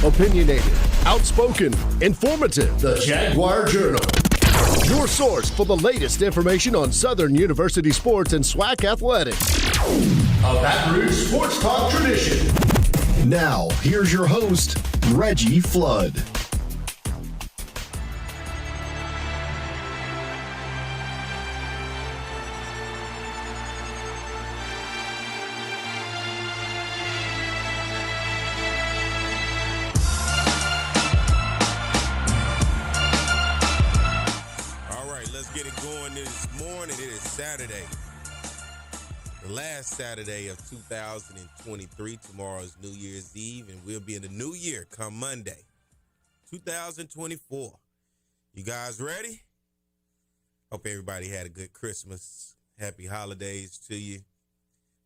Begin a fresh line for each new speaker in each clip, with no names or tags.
Opinionated, outspoken, informative. The Jaguar Journal. Your source for the latest information on Southern University sports and SWAC athletics. A Baton Rouge sports talk tradition. Now, here's your host, Reggie Flood.
Saturday, the last Saturday of 2023. Tomorrow is New Year's Eve, and we'll be in the new year come Monday, 2024. You guys ready? Hope everybody had a good Christmas. Happy holidays to you.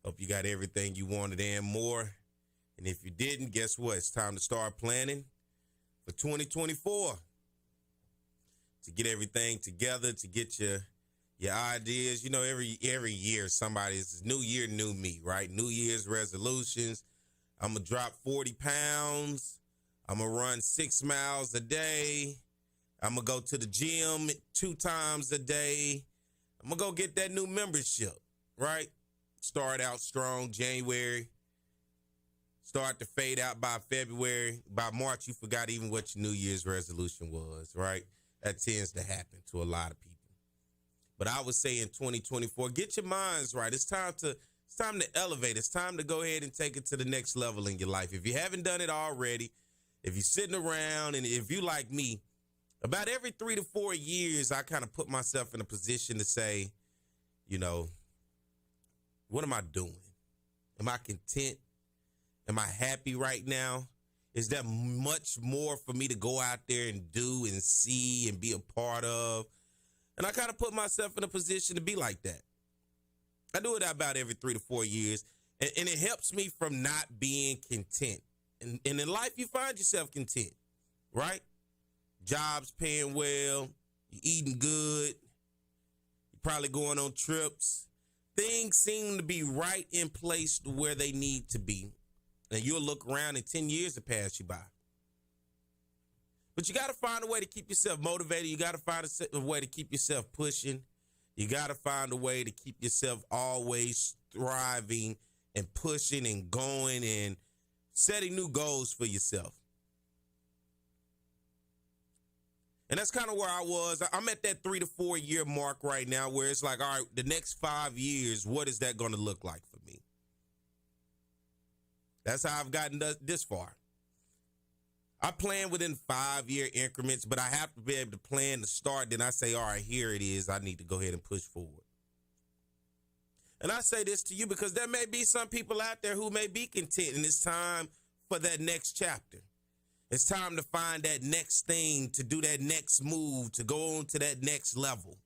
Hope you got everything you wanted and more. And if you didn't, guess what? It's time to start planning for 2024. To get everything together, to get your ideas. You know, every year somebody's new year, new me, right? New Year's resolutions. I'm going to drop 40 pounds. I'm going to run 6 miles a day. I'm going to go to the gym 2 times a day. I'm going to go get that new membership, right? Start out strong January. Start to fade out by February. By March, you forgot even what your New Year's resolution was, right? That tends to happen to a lot of people. But I would say in 2024, get your minds right. It's time to elevate. It's time to go ahead and take it to the next level in your life. If you haven't done it already, if you're sitting around, and if you like me, about every 3 to 4 years, I kind of put myself in a position to say, you know, what am I doing? Am I content? Am I happy right now? Is there much more for me to go out there and do and see and be a part of? And I kind of put myself in a position to be like that. I do it about every 3 to 4 years. And it helps me from not being content. And in life, you find yourself content, right? Jobs paying well. You're eating good. You're probably going on trips. Things seem to be right in place to where they need to be. And you'll look around and 10 years will pass you by. But you got to find a way to keep yourself motivated. You got to find a way to keep yourself pushing. You got to find a way to keep yourself always thriving and pushing and going and setting new goals for yourself. And that's kind of where I was. I'm at that 3 to 4 year mark right now where it's like, all right, the next 5 years, what is that going to look like for me? That's how I've gotten this far. I plan within 5-year increments, but I have to be able to plan to start. Then I say, all right, here it is. I need to go ahead and push forward. And I say this to you because there may be some people out there who may be content, and it's time for that next chapter. It's time to find that next thing, to do that next move, to go on to that next level.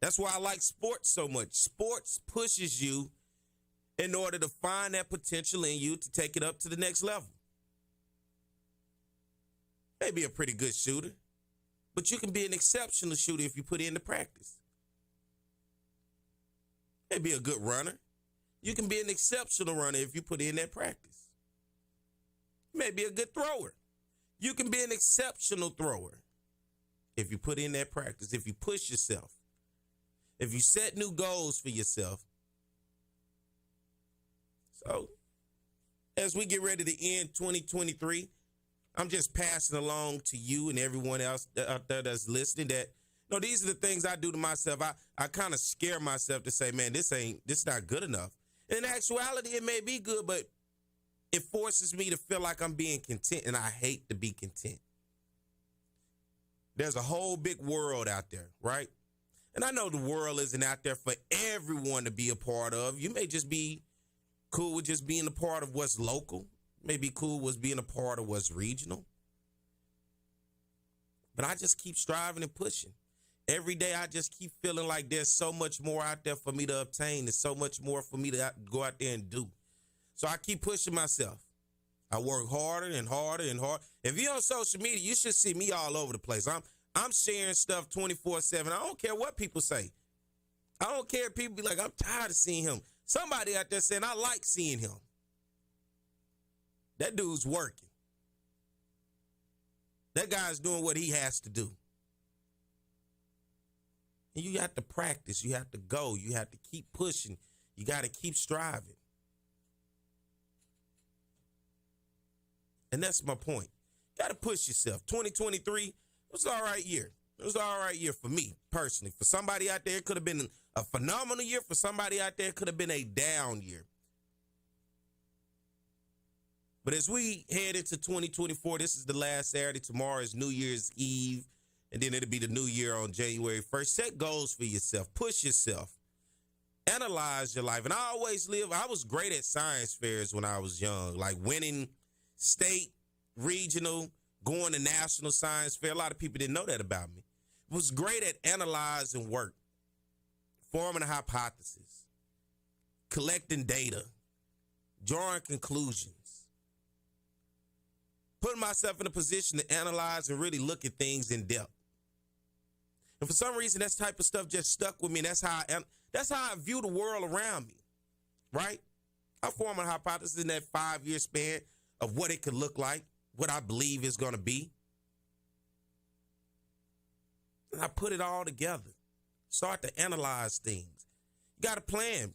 That's why I like sports so much. Sports pushes you in order to find that potential in you to take it up to the next level. You may be a pretty good shooter, but you can be an exceptional shooter if you put it into practice. You may be a good runner. You can be an exceptional runner if you put in that practice. You may be a good thrower. You can be an exceptional thrower if you put in that practice, if you push yourself, if you set new goals for yourself. So, as we get ready to end 2023, I'm just passing along to you and everyone else out there that's listening that, you know, these are the things I do to myself. I kind of scare myself to say, man, this not good enough. In actuality, it may be good, but it forces me to feel like I'm being content, and I hate to be content. There's a whole big world out there, right? And I know the world isn't out there for everyone to be a part of. You may just be cool with just being a part of what's local. Maybe cool with being a part of what's regional. But I just keep striving and pushing. Every day I just keep feeling like there's so much more out there for me to obtain. There's so much more for me to go out there and do. So I keep pushing myself. I work harder and harder and harder. If you're on social media, you should see me all over the place. I'm sharing stuff 24/7. I don't care what people say. I don't care if people be like, I'm tired of seeing him. Somebody out there saying, I like seeing him. That dude's working. That guy's doing what he has to do. And you have to practice. You have to go. You have to keep pushing. You got to keep striving. And that's my point. You got to push yourself. 2023 was an all right year. It was an all right year for me, personally. For somebody out there, it could have been a phenomenal year. For somebody out there, it could have been a down year. But as we head into 2024, this is the last Saturday. Tomorrow is New Year's Eve. And then it'll be the new year on January 1st. Set goals for yourself. Push yourself. Analyze your life. And I was great at science fairs when I was young, like winning state, regional, going to national science fair. A lot of people didn't know that about me. Was great at analyzing work, forming a hypothesis, collecting data, drawing conclusions, putting myself in a position to analyze and really look at things in depth. And for some reason, that type of stuff just stuck with me. That's how I view the world around me, right? I form a hypothesis in that 5-year span of what it could look like, what I believe is going to be. And I put it all together. Start to analyze things. You got a plan.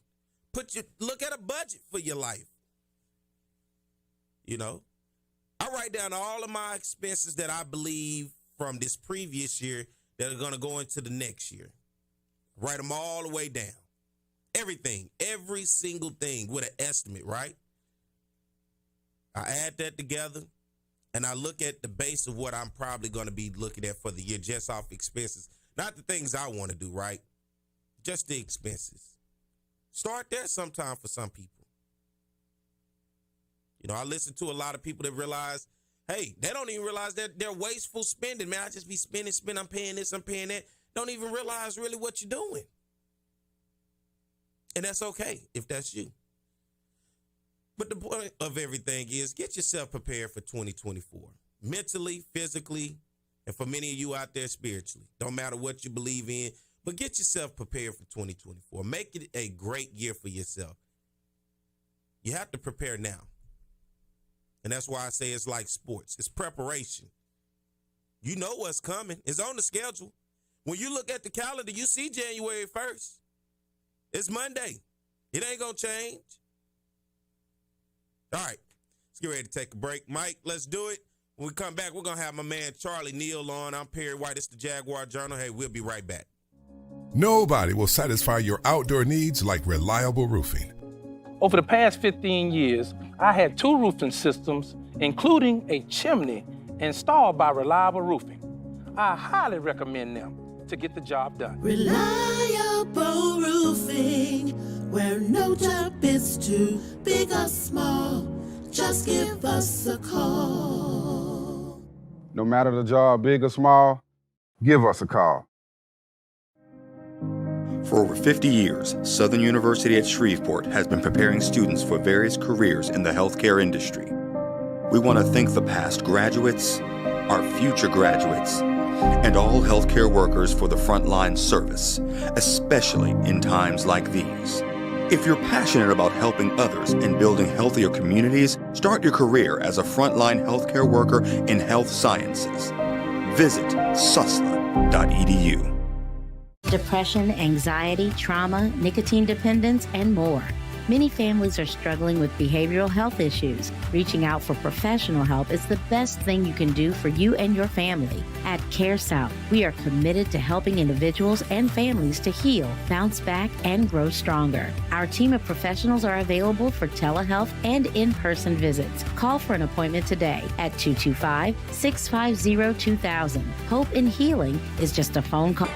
Look at a budget for your life. You know, I write down all of my expenses that I believe from this previous year that are going to go into the next year. Write them all the way down. Everything, every single thing with an estimate, right? I add that together, and I look at the base of what I'm probably going to be looking at for the year just off expenses. Not the things I want to do, right? Just the expenses. Start there sometime for some people. You know, I listen to a lot of people that realize, hey, they don't even realize that they're wasteful spending. Man, I just be spending. I'm paying this, I'm paying that. Don't even realize really what you're doing. And that's okay if that's you. But the point of everything is get yourself prepared for 2024. Mentally, physically, and for many of you out there spiritually. Don't matter what you believe in, but get yourself prepared for 2024. Make it a great year for yourself. You have to prepare now. And that's why I say it's like sports. It's preparation. You know what's coming. It's on the schedule. When you look at the calendar, you see January 1st. It's Monday. It ain't going to change. All right. Let's get ready to take a break. Mike, let's do it. When we come back, we're going to have my man Charlie Neal on. I'm Perry White. It's the Jaguar Journal. Hey, we'll be right back.
Nobody will satisfy your outdoor needs like reliable roofing.
Over the past 15 years, I had 2 roofing systems, including a chimney, installed by Reliable Roofing. I highly recommend them to get the job done.
Reliable Roofing, where no job is too big or small. Just give us a call.
No matter the job, big or small, give us a call.
For over 50 years, Southern University at Shreveport has been preparing students for various careers in the healthcare industry. We want to thank the past graduates, our future graduates, and all healthcare workers for the frontline service, especially in times like these. If you're passionate about helping others and building healthier communities, start your career as a frontline healthcare worker in health sciences. Visit susla.edu.
Depression, anxiety, trauma, nicotine dependence, and more. Many families are struggling with behavioral health issues. Reaching out for professional help is the best thing you can do for you and your family. At CareSouth, we are committed to helping individuals and families to heal, bounce back, and grow stronger. Our team of professionals are available for telehealth and in-person visits. Call for an appointment today at 225-650-2000. Hope in healing is just a phone call.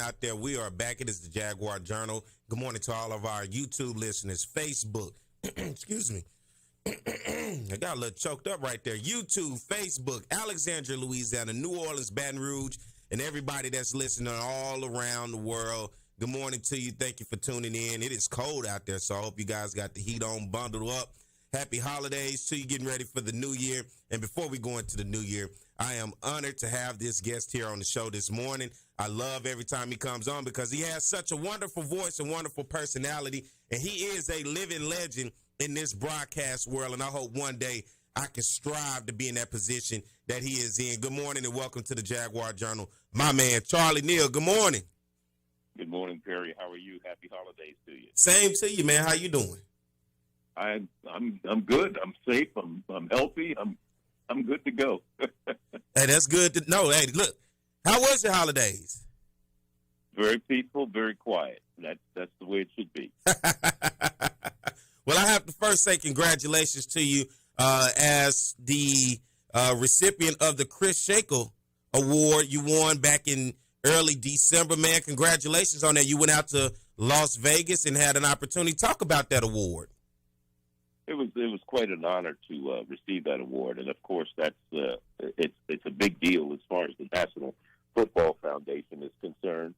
out there. We are back. It is the Jaguar Journal. Good morning to all of our YouTube listeners, Facebook. Excuse me. I got a little choked up right there. YouTube, Facebook, Alexandria, Louisiana, New Orleans, Baton Rouge, and everybody that's listening all around the world. Good morning to you. Thank you for tuning in. It is cold out there, so I hope you guys got the heat on, bundled up. Happy holidays to you, getting ready for the new year. And before we go into the new year, I am honored to have this guest here on the show this morning. I love every time he comes on because he has such a wonderful voice and wonderful personality, and he is a living legend in this broadcast world, and I hope one day I can strive to be in that position that he is in. Good morning and welcome to the Jaguar Journal. My man, Charlie Neal, good morning.
Good morning, Perry. How are you? Happy holidays to you.
Same to you, man. How you doing?
I'm good. I'm safe. I'm healthy. I'm good to go.
Hey, that's good to know. Hey, look, how was your holidays?
Very peaceful, very quiet. That's the way it should be.
Well, I have to first say congratulations to you as the recipient of the Chris Shackle Award you won back in early December, man. Congratulations on that. You went out to Las Vegas and had an opportunity to talk about that award.
It was quite an honor to receive that award, and of course that's it's a big deal as far as the National Football Foundation is concerned.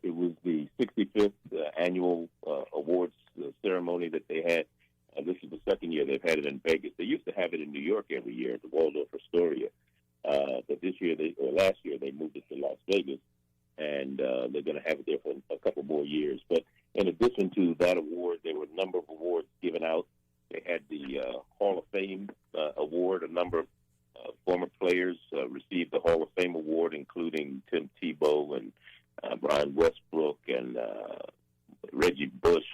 It was the 65th annual awards ceremony that they had. This is the second year they've had it in Vegas. They used to have it in New York every year at the Waldorf Astoria, but last year they moved it to Las Vegas, and they're going to have it there for a couple more years. But in addition to that award, there were a number of awards given out. They had the Hall of Fame award. A number of former players received the Hall of Fame award, including Tim Tebow and Brian Westbrook and Reggie Bush,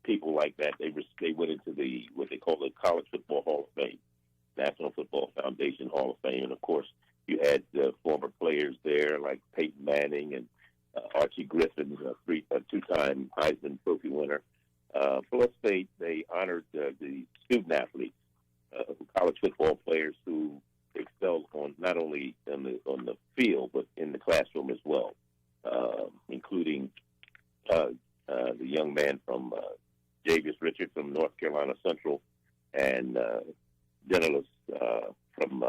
people like that. They went into what they call the College Football Hall of Fame, National Football Foundation Hall of Fame. And, of course, you had former players there like Peyton Manning and Archie Griffin, a two-time Heisman Trophy winner. Plus, they honored the student athletes, college football players who excelled not only on the field but in the classroom as well, including the young man from Javius Richard from North Carolina Central and Dennis from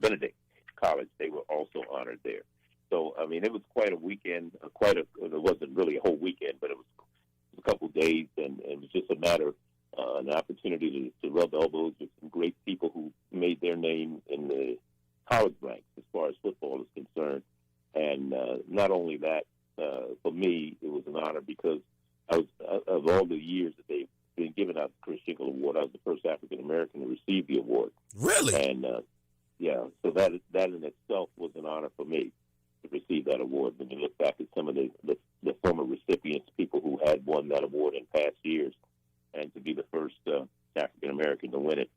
Benedict College. They were also honored there. So, I mean, it was quite a weekend, it wasn't really a whole weekend, but it was a couple of days, and it was just a matter, an opportunity to rub elbows with some great people who made their name in the college ranks as far as football is concerned. And not only that, for me, it was an honor because of all the years that they've been giving out the Chris Shackle Award, I was the first African-American to receive the award.
Really?
And, so that in itself was an honor for me to receive that award. When you look back at some of the former recipients, people who had won that award in past years, and to be the first African American to win it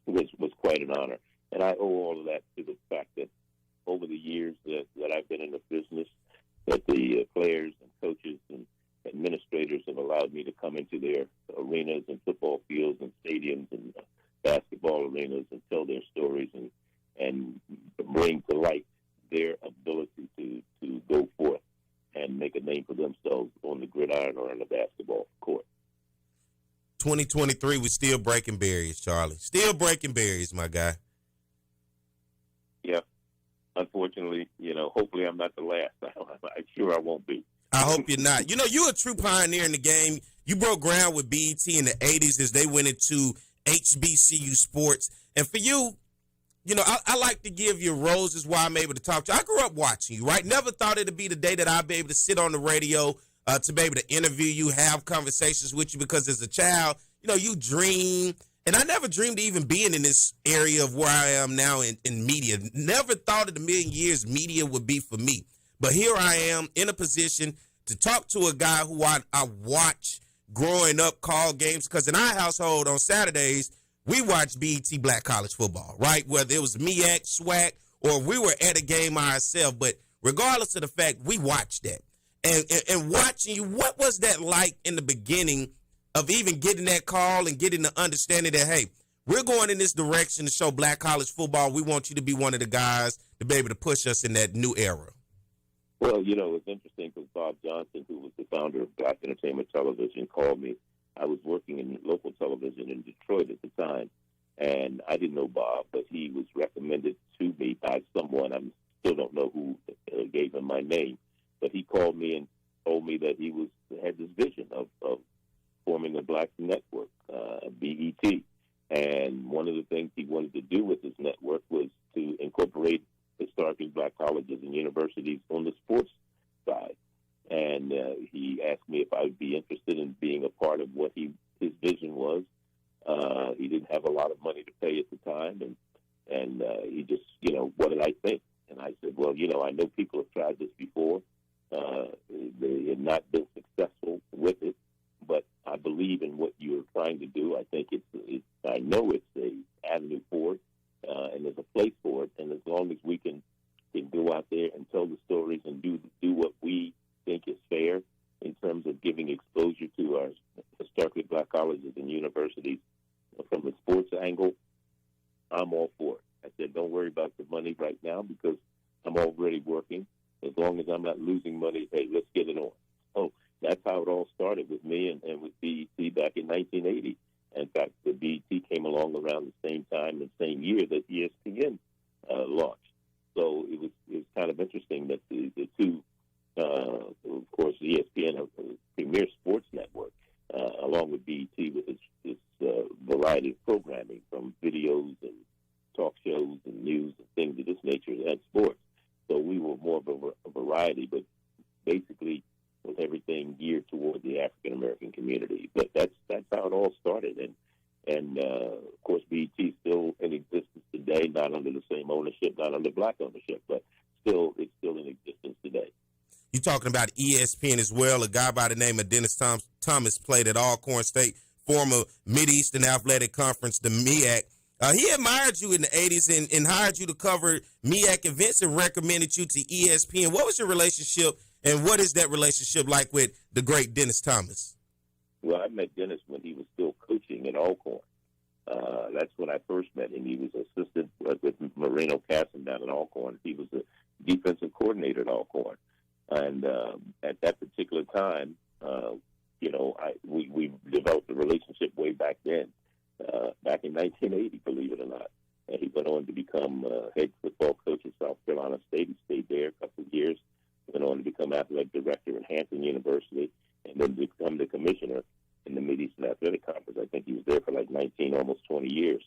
was quite an honor. And I owe all of that to the fact that over the years that I've been in the business, that the players and coaches and administrators have allowed me to come into their arenas and football fields and stadiums and basketball arenas and tell their stories and bring to light their ability to go forth and make a name for themselves on the gridiron or on the basketball court.
2023, we're still breaking barriers, Charlie. Still breaking barriers, my guy.
Yeah. Unfortunately, hopefully I'm not the last. I'm sure I won't be.
I hope you're not. You're a true pioneer in the game. You broke ground with BET in the 80s as they went into HBCU sports. And for you, I like to give you roses while I'm able to talk to you. I grew up watching you, right? Never thought it'd be the day that I'd be able to sit on the radio to be able to interview you, have conversations with you, because as a child, you dream. And I never dreamed of even being in this area of where I am now in media. Never thought in a million years media would be for me. But here I am in a position to talk to a guy who I watch growing up call games, because in our household on Saturdays, we watched BET Black College Football, right? Whether it was MEAC, SWAC, or we were at a game ourselves. But regardless of the fact, we watched that. And watching you, what was that like in the beginning of even getting that call and getting the understanding that, hey, we're going in this direction to show Black college football. We want you to be one of the guys to be able to push us in that new era.
Well, it's interesting because Bob Johnson, who was the founder of Black Entertainment Television, called me. I was working in local television in Detroit at the time, and I didn't know Bob, but he was recommended to me by someone. I still don't know who gave him my name, but he called me and told me that he had this vision of forming a Black network, BET. And one of the things he wanted to do with his network was to incorporate historically Black colleges and universities on the sports side. And he asked me if I would be interested in being a part of what his vision was. He didn't have a lot of money to pay at the time, and he just, what did I think? And I said, well, I know people have tried this before. They have not been successful with it, but I believe in what you're trying to do. I think I know it's an avenue for it, and there's a place for it. And as long as we can go out there and tell the stories and do what we think is fair in terms of giving exposure to our historically Black colleges and universities from the sports angle, I'm all for it. I said, don't worry about the money right now because I'm already working. As long as I'm not losing money, hey, let's get it on. So that's how it all started with me and with BET back in 1980. In fact, the BET came along around the same time, the same year that ESPN launched. So it was kind of interesting that the two, of course, ESPN, a premier sports network, along with BET with its variety of programming from videos and talk shows and news and things of this nature and sports. So we were more of a variety, but basically with everything geared toward the African American community. But that's how it all started, and of course BET is still in existence today, not under the same ownership, not under Black ownership, but it's still in existence today.
You're talking about ESPN as well. A guy by the name of Dennis Thomas played at Alcorn State, former Mid-Eastern Athletic Conference, the MEAC. He admired you in the 80s and hired you to cover MEAC events and recommended you to ESPN. What was your relationship, and what is that relationship like with the great Dennis Thomas?
Well, I met Dennis when he was still coaching at Alcorn. That's when I first met him. He was assistant with Moreno Casson down at Alcorn. He was the defensive coordinator at Alcorn. And at that particular time, we developed a relationship way back then. Back in 1980, believe it or not. And he went on to become head football coach at South Carolina State. He stayed there a couple of years, went on to become athletic director at Hampton University, and then become the commissioner in the Mid-Eastern Athletic Conference. I think he was there for like 19, almost 20 years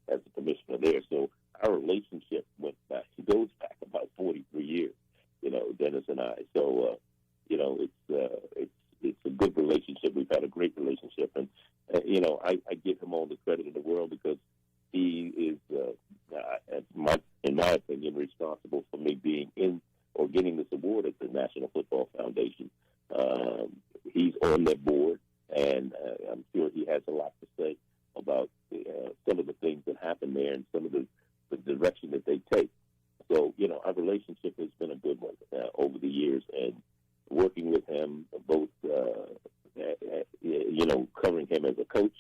as the commissioner there. So our relationship goes back about 43 years, Dennis and I. So, it's a good relationship. We've had a great relationship. And, I give him all the credit in the world because he is, in my opinion, responsible for me being in or getting this award at the National Football Foundation. He's on that board, and I'm sure he has a lot to say about some of the things that happen there and some of the direction that they take. So, our relationship has been a good one over the years, and working with him, both, covering him as a coach,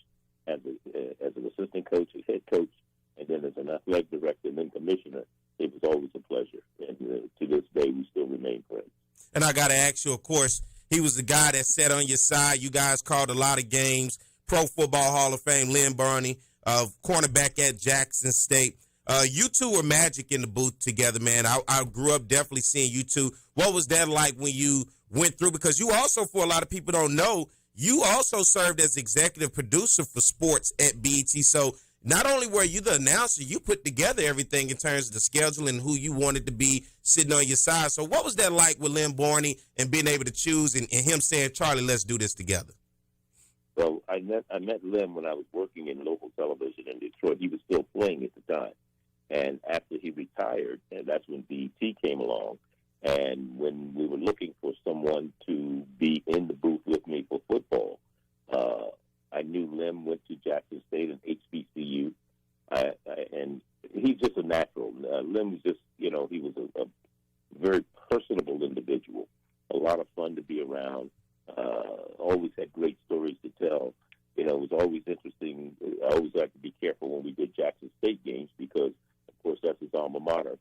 as an assistant coach, as head coach, and then as an athletic director and then commissioner, it was always a pleasure. And to this day, we still remain friends.
And I got to ask you, of course, he was the guy that sat on your side. You guys called a lot of games. Pro Football Hall of Fame, Lynn Barney, cornerback at Jackson State. You two were magic in the booth together, man. I grew up definitely seeing you two. What was that like when you went through? Because you also, for a lot of people don't know, you also served as executive producer for sports at BET. So not only were you the announcer, you put together everything in terms of the schedule and who you wanted to be sitting on your side. So what was that like with Lynn Barney and being able to choose and him saying, Charlie, let's do this together?
Well, I met Lynn when I was working in local television in Detroit. He was still playing at the time. And after he retired, and that's when BET came along. And when we were looking for someone to be in the booth with me for football, I knew Lynn went to Jackson State and HBCU. And he's just a natural. Lynn was just, he was a very personable individual, a lot of fun to be around, always had great stories to tell. It was always interesting. I always had to be careful when we did Jackson State games because, of course, that's his alma mater.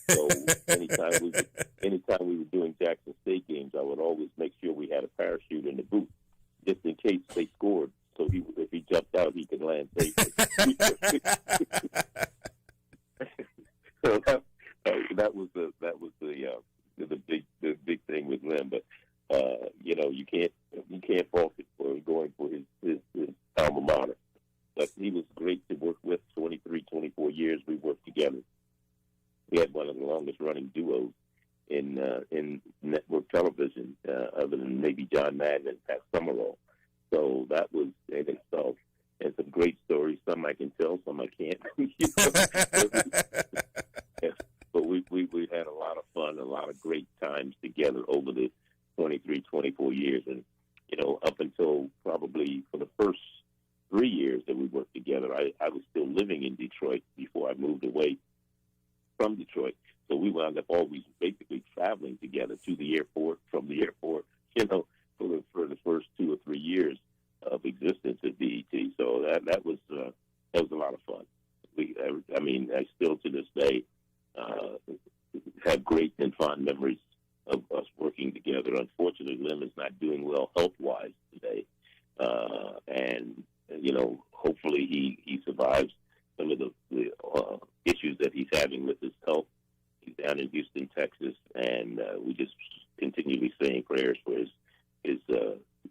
So anytime we were doing Jackson State games, I would always make sure we had a parachute in the booth, just in case they scored. So if he jumped out, he could land safely. So that was the big thing with Lim. But you can't fault it for going for his alma mater. But he was great to work with. 23, 24 years we worked together. We had one of the longest running duos in network television, other than maybe John Madden and Pat Summerall. So that was in itself, and some great stories. Some I can tell, some I can't. But we had a lot of fun, a lot of great times together over the 23, 24 years. And, up until probably for the first 3 years that we worked together, I was still living in Detroit before I moved away from Detroit. So we wound up always basically traveling together to the airport, from the airport, for the first 2 or 3 years of existence at BET. So that was a lot of fun. I still to this day have great and fond memories of us working together. Unfortunately, Lim is not doing well health-wise today, and hopefully he survives some of the issues that he's having with his health. He's down in Houston, Texas, and we just continually saying prayers for his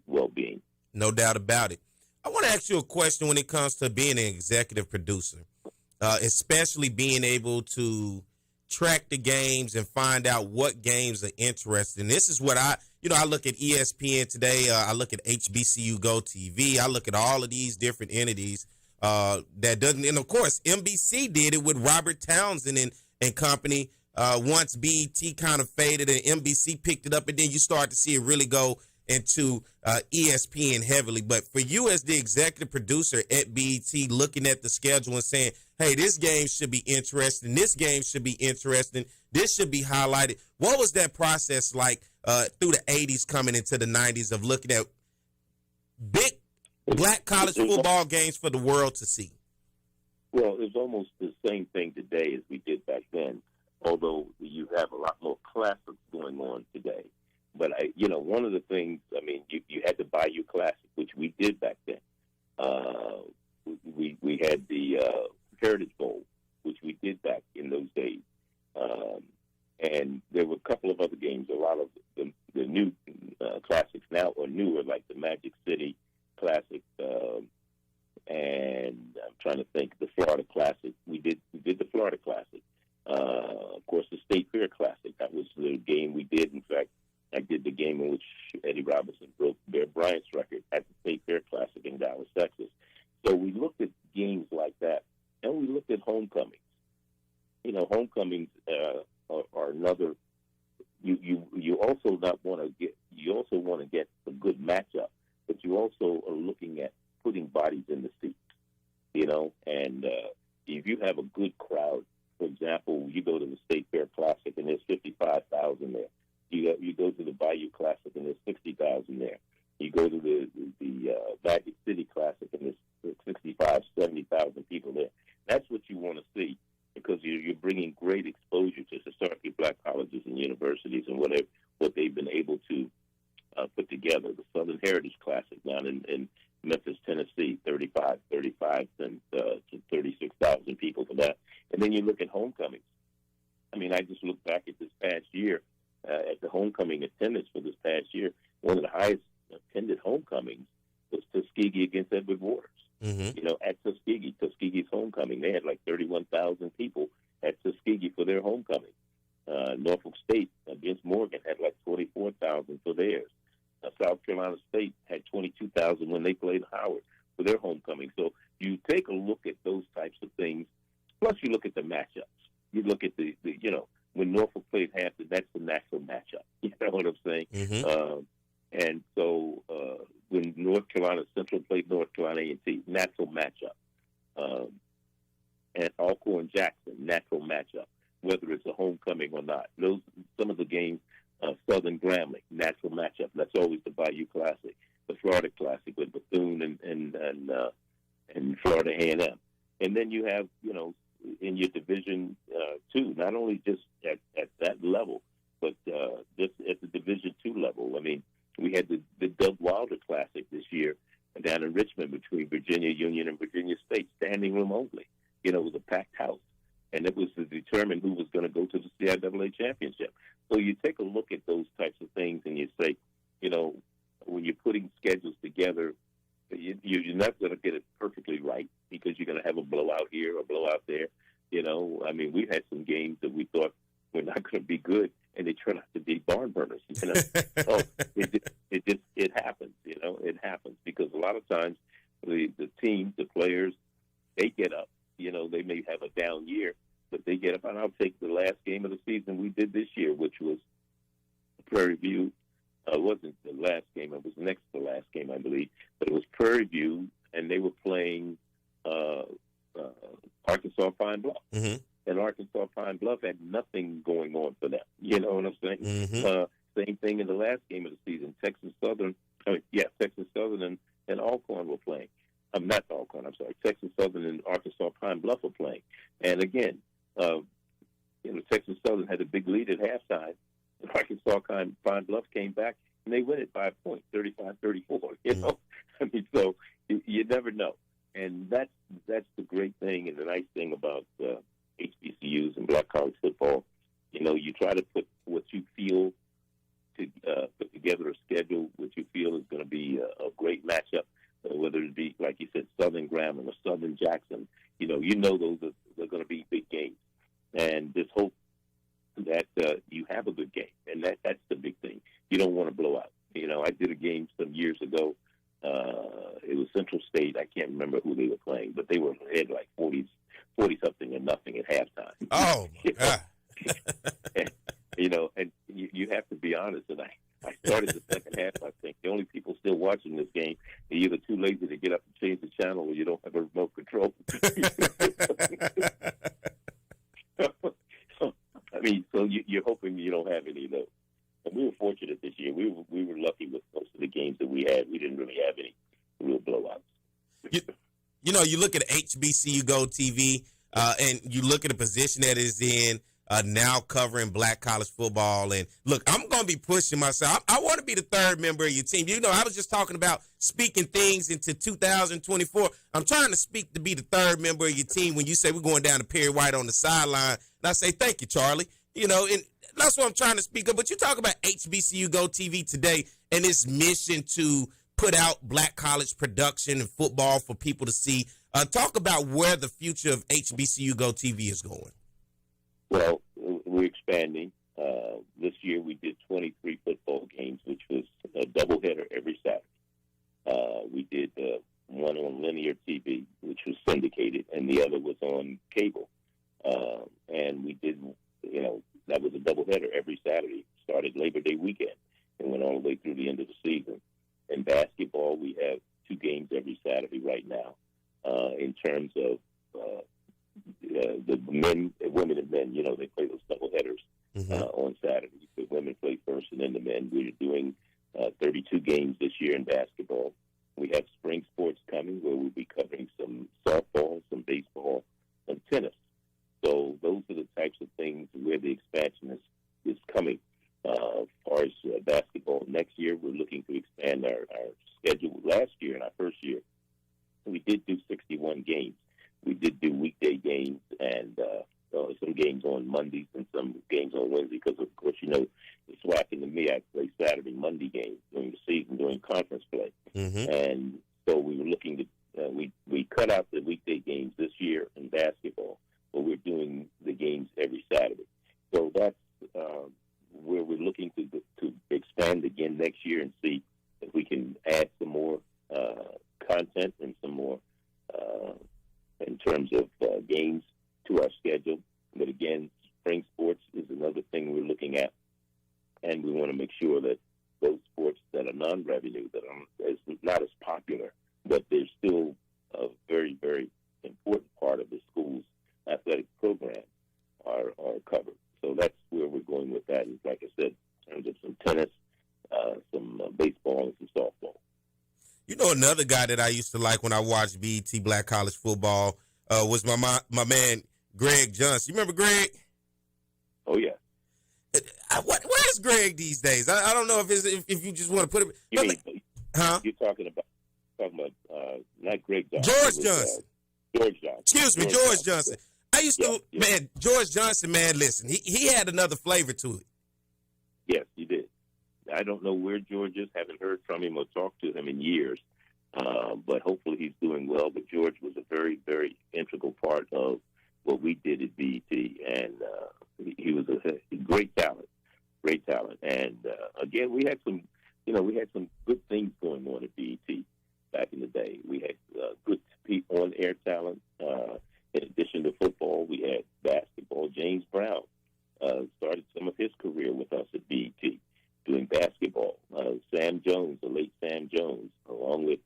well-being.
No doubt about it. I want to ask you a question when it comes to being an executive producer, especially being able to track the games and find out what games are interesting. This is what I look at ESPN today. I look at HBCU Go TV. I look at all of these different entities that doesn't, and of course, NBC did it with Robert Townsend and company. Once BET kind of faded and NBC picked it up, and then you start to see it really go into ESPN heavily. But for you as the executive producer at BET, looking at the schedule and saying, hey, this game should be interesting, this game should be interesting, this should be highlighted. What was that process like through the 80s coming into the 90s of looking at big black college football games for the world to see?
Well, it's almost the same thing today as we did back then, although you have a lot more classics going on today. But, one of the things, you had the Bayou Classic, which we did back then. We had the Heritage Bowl, which we did back in those days. And there were a couple of other games. A lot of the new classics now are newer, like the Magic City Classic, and I'm trying to think, the Florida Classic. We did the Florida Classic. Of course, the State Fair Classic. That was the game we did. In fact, I did the game in which Eddie Robinson broke Bear Bryant's record at the State Fair Classic in Dallas, Texas. So we looked at games like that, and we looked at homecomings. Homecomings are another. You also want to get a good matchup, but you also are looking at putting bodies in the seats. And if you have a good crowd, for example, you go to the State Fair Classic and there's 55,000 there. You go to the Bayou Classic and there's 60,000 there. You go to the Magic City Classic and there's 65, 70,000 people there. That's what you want to see, because you're bringing great exposure to historically black colleges and universities and what they've been able to put together. The Southern Heritage Classic down in Memphis, Tennessee, 35 and to 36,000 people for that. And then you look at homecomings. I just look back at this past year, at the homecoming attendance for this past year. One of the highest attended homecomings was Tuskegee against Edward Waters.
Mm-hmm.
At Tuskegee's homecoming, they had like 31,000 people at Tuskegee for their homecoming. Norfolk State against Morgan had like 24,000 for theirs. South Carolina State had 22,000 when they played Howard for their homecoming. So you take a look at those types of things. Plus, you look at the matchups. You look at the when Norfolk played Hampton, that's the natural matchup. You know what I'm saying?
Mm-hmm.
And so when North Carolina Central played North Carolina A&T, natural matchup. And Alcorn Jackson, natural matchup, whether it's a homecoming or not. Some of the games, Southern Grambling, natural matchup. That's always the Bayou Classic, the Florida Classic with Bethune and Florida A&M. And then you have, in your Division two, not only just at that level, but just at the Division two level. I mean, we had the Doug Wilder Classic this year down in Richmond between Virginia Union and Virginia State, standing room only. It was a packed house, and it was to determine who was going to go to the CIAA championship. So you take a look at those types of things, and you say, when you're putting schedules together, you're not going to get it perfectly right because you're going to have a blowout here or blowout there. I mean, we've had some games that we thought were not going to be good, and they turn out to be barn burners. So it happens. It happens because a lot of times the teams, the players, they get up. They may have a down year, but they get up. And I'll take the last game of the season we did this year, which was Prairie View. It wasn't the last game. It was next to the last game, I believe. But it was Prairie View, and they were playing Arkansas Pine Bluff. Mm-hmm. And Arkansas Pine Bluff had nothing going on for them. You know what I'm saying? Mm-hmm. Same thing in the last game of the season. Texas Southern and Alcorn were playing. Not Alcorn, I'm sorry. Texas Southern and Arkansas Pine Bluff were playing. And again, Texas Southern had a big lead at halftime. And Arkansas Pine Bluff came back, and they win it by a point, 35-34. I mean, so you never know. And that's the great thing and the nice thing about HBCUs and black college football. You try to put what you feel to put together a schedule, what you feel is going to be a great matchup, whether it be, like you said, Southern Grambling or Southern Jackson. Those are going to be big games. And just hope that you have a good game. And that's the big thing. You don't want to blow out. I did a game some years ago. It was Central State. I can't remember who they were playing, but they were ahead like 40-something and nothing at halftime.
Oh, my God.
And you have to be honest. And I started the second half. I think the only people still watching this game are either too lazy to get up and change the channel or you don't have a remote control. I mean, so you're hoping you don't have any of those. And we were fortunate this year. We were lucky with most of the games that we had. We didn't really have any real blowouts.
You look at HBCU Go TV, and you look at the position that is in now covering black college football. And look, I'm going to be pushing myself. I want to be the third member of your team. I was just talking about speaking things into 2024. I'm trying to speak to be the third member of your team when you say we're going down to Perry White on the sideline. And I say, thank you, Charlie. And that's what I'm trying to speak of. But you talk about HBCU Go TV today and its mission to put out black college production and football for people to see. Talk about where the future of HBCU Go TV is going.
Well, we're expanding. This year we did 23 football games, which was a doubleheader every Saturday. We did one on linear TV, which was syndicated, and the other was on cable. And we did, that was a doubleheader every Saturday. Started Labor Day weekend and went all the way through the end of the season. In basketball, we have 2 games every Saturday right now. In terms of the women and men, they play those doubleheaders on Saturday. The women play first and then the men. We're doing 32 games this year in basketball. We have spring sports coming where we'll be covering some softball, some baseball, and tennis. So those are the types of things where the expansion is coming. As far as basketball, next year we're looking to expand our schedule. Last year, in our first year, we did do 61 games. We did do weekday games and some games on Mondays and some games on Wednesday because, of course, the SWAC and the MEAC play Saturday, Monday games during the season, during conference play. Mm-hmm. And so we were looking to we cut out the weekday games this year in basketball, but we're doing the games every Saturday. So that's where we're looking to expand again next year and see if we can add some more content and some more in terms of games to our schedule. But again, spring sports is another thing we're looking at, and we want to make sure that those sports that are non-revenue, that are not as popular, but they're still a very, very important part of the school's athletic program, are covered. So that's where we're going with that. And like I said, in terms of some tennis, some baseball, and some softball.
Another guy that I used to like when I watched BET Black College Football was my man Greg Johnson. You remember Greg?
Oh yeah.
Where's Greg these days? I don't know if you just want to put it.
You mean,
huh?
You're talking about not Greg Johnson.
George Johnson.
George Johnson.
Excuse me, George Johnson. I used to, man, George Johnson, man, listen, he had another flavor to it.
Yes, he did. I don't know where George is. Haven't heard from him or talked to him in years. But hopefully he's doing well. But George was a very, very integral part of what we did at BET. And he was a great talent. And, again, we had some good things going on at BET back in the day. We had good on-air talent. In addition to football, we had basketball. James Brown started some of his career with us at BET doing basketball. Sam Jones, the late Sam Jones, along with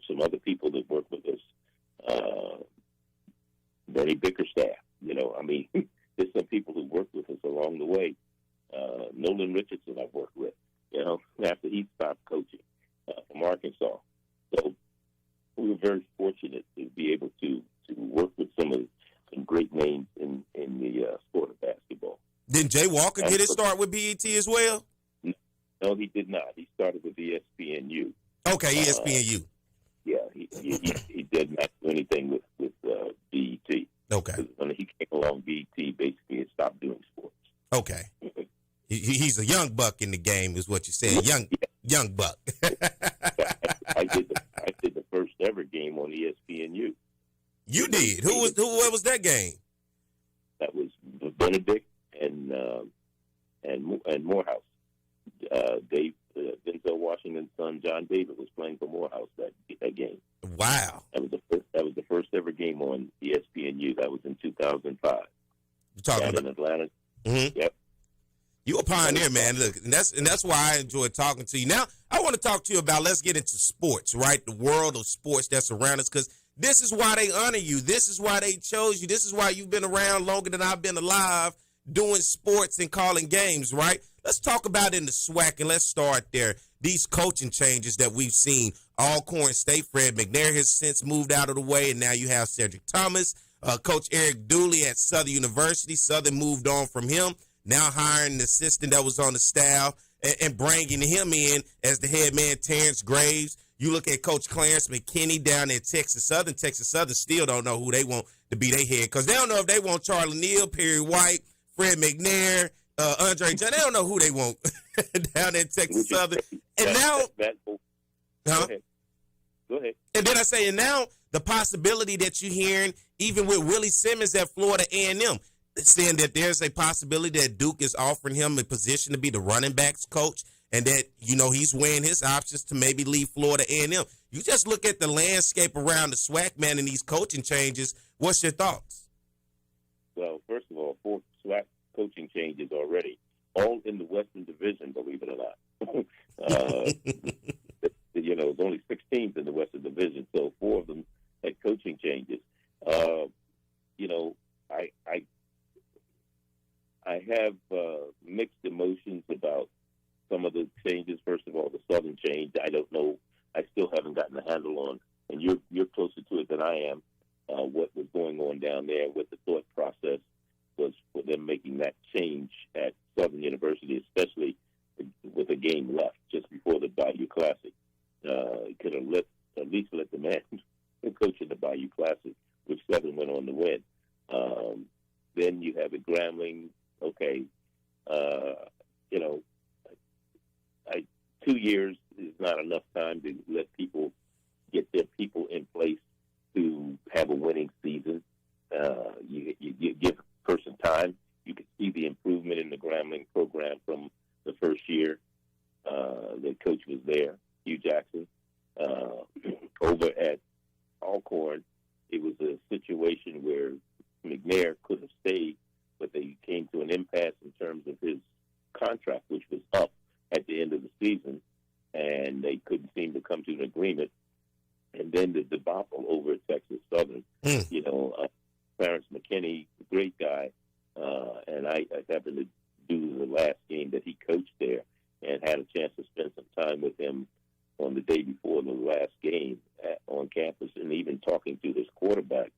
some other people that worked with us, Bernie Bickerstaff. There's some people who worked with us along the way. Nolan Richardson I've worked with, after he stopped coaching from Arkansas. So we were very fortunate to be able to work with some great names in the sport of basketball.
Didn't Jay Walker get his start with BET as well?
No, he did not. He started with ESPNU.
Okay, ESPNU.
Yeah, he did not do anything with BET.
Okay.
When he came along, BET basically had stopped doing sports.
Okay. He's a young buck in the game, is what you're saying. Young buck.
I did the first ever game on ESPNU.
You did. Where was that game?
That was Benedict and Morehouse. Denzel Washington's son John David was playing for Morehouse that game.
Wow.
That was the first ever game on ESPNU. That was in 2005.
You're talking about
in Atlanta.
Mm-hmm.
Yep.
You a pioneer, man. Look, and that's why I enjoy talking to you. Now, I want to talk to you about, let's get into sports, right? The world of sports that's around us, because this is why they honor you. This is why they chose you. This is why you've been around longer than I've been alive doing sports and calling games, right? Let's talk about in the SWAC, and let's start there. These coaching changes that we've seen. Alcorn State, Fred McNair has since moved out of the way, and now you have Cedric Thomas. Coach Eric Dooley at Southern University. Southern moved on from him, now hiring an assistant that was on the staff and bringing him in as the head man, Terrence Graves. You look at Coach Clarence McKinney down at Texas Southern. Texas Southern still don't know who they want to be their head, because they don't know if they want Charlie Neal, Perry White, Fred McNair, Andre John. They don't know who they want down at Texas Southern. And now,
Go ahead.
And then I say, and now the possibility that you're hearing, even with Willie Simmons at Florida A&M, saying that there's a possibility that Duke is offering him a position to be the running backs coach, and that, he's weighing his options to maybe leave Florida A&M. You just look at the landscape around the SWAC, man, and these coaching changes. What's your thoughts?
Well, first of all, 4 SWAC coaching changes already, all in the Western Division, believe it or not. There's only 6 teams in the Western Division, so 4 of them had coaching changes. I have mixed emotions about some of the changes. First of all, the Southern change, I don't know. I still haven't gotten a handle on, and you're closer to it than I am, what was going on down there, what the thought process was for them making that change at Southern University, especially with a game left just before the Bayou Classic. Could have at least let the man coach in the Bayou Classic, which Southern went on to win. Then you have a Grambling. Okay, 2 years is not enough time to let people get their people in place to have a winning season. You give a person time. You can see the improvement in the Grambling program from the first year. The coach was there, Hugh Jackson. Over at Alcorn, it was a situation where McNair could have stayed, but they came to an impasse in terms of his contract, which was up at the end of the season, and they couldn't seem to come to an agreement. And then the debacle over at Texas Southern, Clarence McKinney, great guy, and I happened to do the last game that he coached there and had a chance to spend some time with him on the day before the last game on campus, and even talking to his quarterback,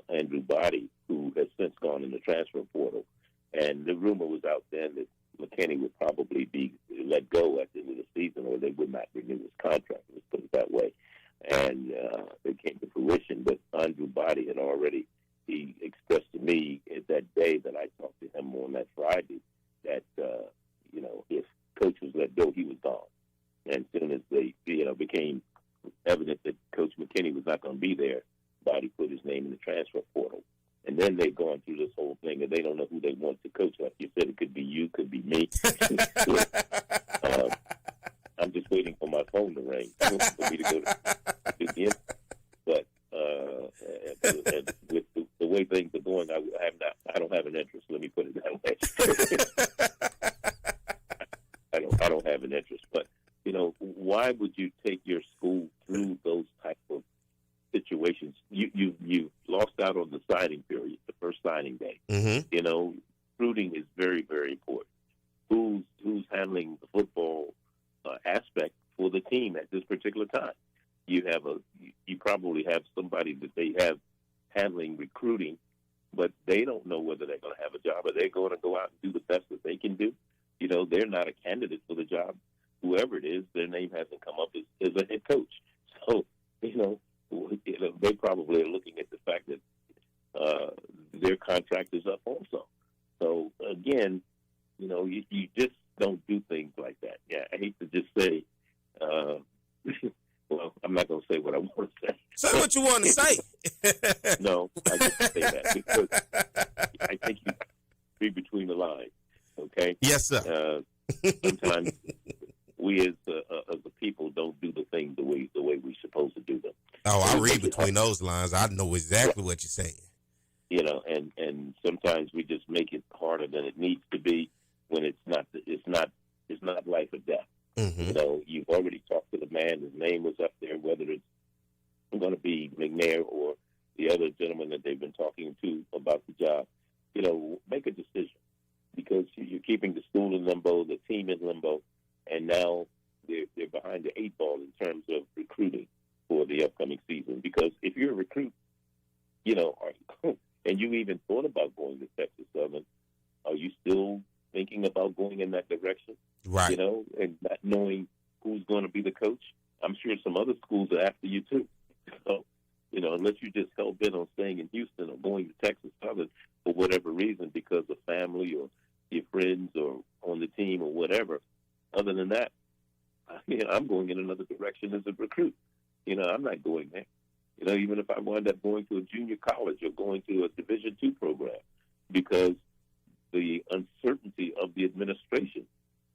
Andrew Body, who has since gone in the transfer portal. And the rumor was out then that McKinney would probably be let go at the end of the season, or they would not renew his contract. Let's put it that way. And it came to fruition. But Andrew Body had already, he expressed to me that day that I talked to him on that Friday that, if Coach was let go, he was gone. And as soon as they, became evident that Coach McKinney was not going to be there, Body put his name in the transfer portal. And then they've gone through this whole thing, and they don't know who they want to coach. Like you said, it could be you, could be me. I'm just waiting for my phone to ring for me to go to the end. But with the way things are going, I don't have an interest. Let me put it that way. I don't have an interest. But why would you take your school through those type of situations? You lost out on the signing period, the first signing day.
Mm-hmm.
Recruiting is very, very important. Who's handling the football aspect for the team at this particular time? You probably have somebody that they have handling recruiting, but they don't know whether they're going to have a job, or they're going to go out and do the best that they can do. They're not a candidate for the job. Whoever it is, their name hasn't come up as a head coach. So, they probably are looking at the fact that their contract is up also. So, again, you just don't do things like that. Yeah, I hate to just say, well, I'm not going to say what I want to say.
Say what you want to say.
No, I just say that because I think you read between the lines, okay?
Yes, sir.
Sometimes we as a people don't do the things the way we're supposed to do them.
Oh, I read between those lines. I know exactly what you're saying.
And sometimes we just make it harder than it needs to be when it's not life or death.
Mm-hmm.
You've already talked to the man. His name was up there, whether it's going to be McNair or the other gentleman that they've been talking to about the job. Make a decision, because you're keeping the school in limbo, the team in limbo, and now they're behind the eight ball in terms of recruiting for the upcoming season. Because if you're a recruit, and you even thought about going to Texas Southern, are you still thinking about going in that direction?
Right.
And not knowing who's going to be the coach? I'm sure some other schools are after you too. So, unless you just hell bent on staying in Houston or going to Texas Southern for whatever reason, because of family or your friends or on the team or whatever. Other than that, I'm going in another direction as a recruit. I'm not going there. Even if I wind up going to a junior college or going to a Division II program, because the uncertainty of the administration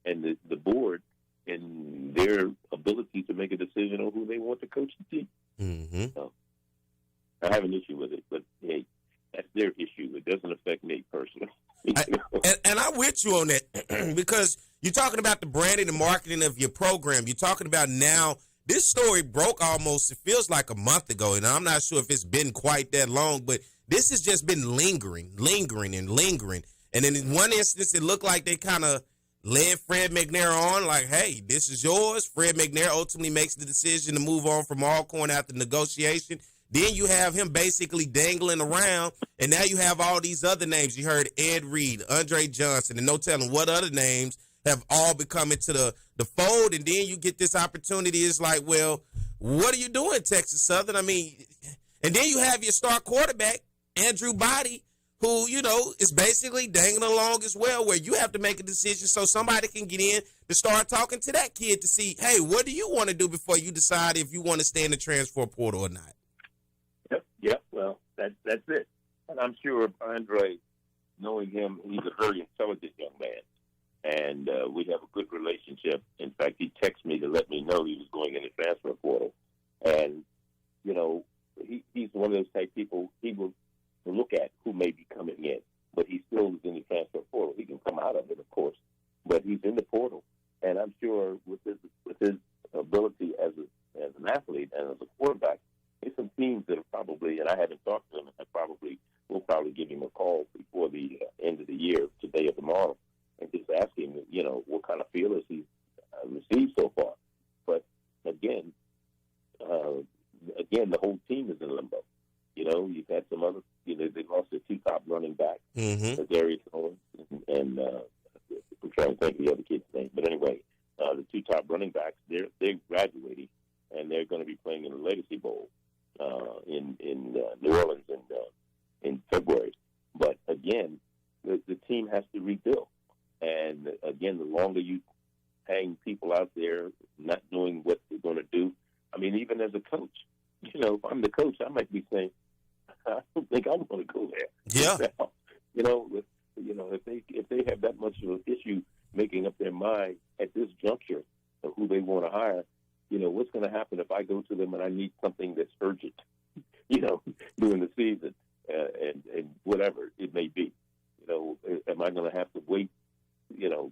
and the board and their ability to make a decision on who they want to coach the team.
Mm-hmm.
So, I have an issue with it, but hey, that's their issue. It doesn't affect me personally.
And I'm with you on that because you're talking about the branding and marketing of your program. You're talking about now. This story broke almost, it feels like a month ago, and I'm not sure if it's been quite that long, but this has just been lingering. And then in one instance, it looked like they kind of led Fred McNair on, like, hey, this is yours. Fred McNair ultimately makes the decision to move on from Alcorn after negotiation. Then you have him basically dangling around, and now you have all these other names. You heard Ed Reed, Andre Johnson, and no telling what other names have all become into the fold, and then you get this opportunity. It's like, well, what are you doing, Texas Southern? I mean, and then you have your star quarterback, Andrew Body, who, is basically dangling along as well, where you have to make a decision so somebody can get in to start talking to that kid to see, hey, what do you want to do before you decide if you want to stay in the transfer portal or not?
Yep. Well, that's it. And I'm sure Andre, knowing him, he's a very intelligent young man. And we have a good relationship. In fact, he texted me to let me know he was going in the transfer portal. And, he's one of those type people, he will look at who may be coming in. But he still is in the transfer portal. He can come out of it, of course. But he's in the portal. And I'm sure with his ability as an athlete and as a quarterback, there's some teams that are probably, and I haven't talked to them, we'll probably give him a call before the end of the year, today or tomorrow, and just ask him, what kind of feelers he's received so far. But again, the whole team is in limbo. You've had some other, they lost their two top running backs, Darius Owens, and I'm trying to think of the other kid's name. But anyway, the two top running backs, they're graduating, and they're going to be playing in the Legacy Bowl in New Orleans in February. But again, the team has to rebuild. And again, the longer you hang people out there not knowing what they're going to do, I mean, even as a coach, if I'm the coach, I might be saying, I don't think I'm going to go there.
Yeah.
If they have that much of an issue making up their mind at this juncture of who they want to hire, what's going to happen if I go to them and I need something that's urgent, during the season, and whatever it may be. Am I going to have to wait,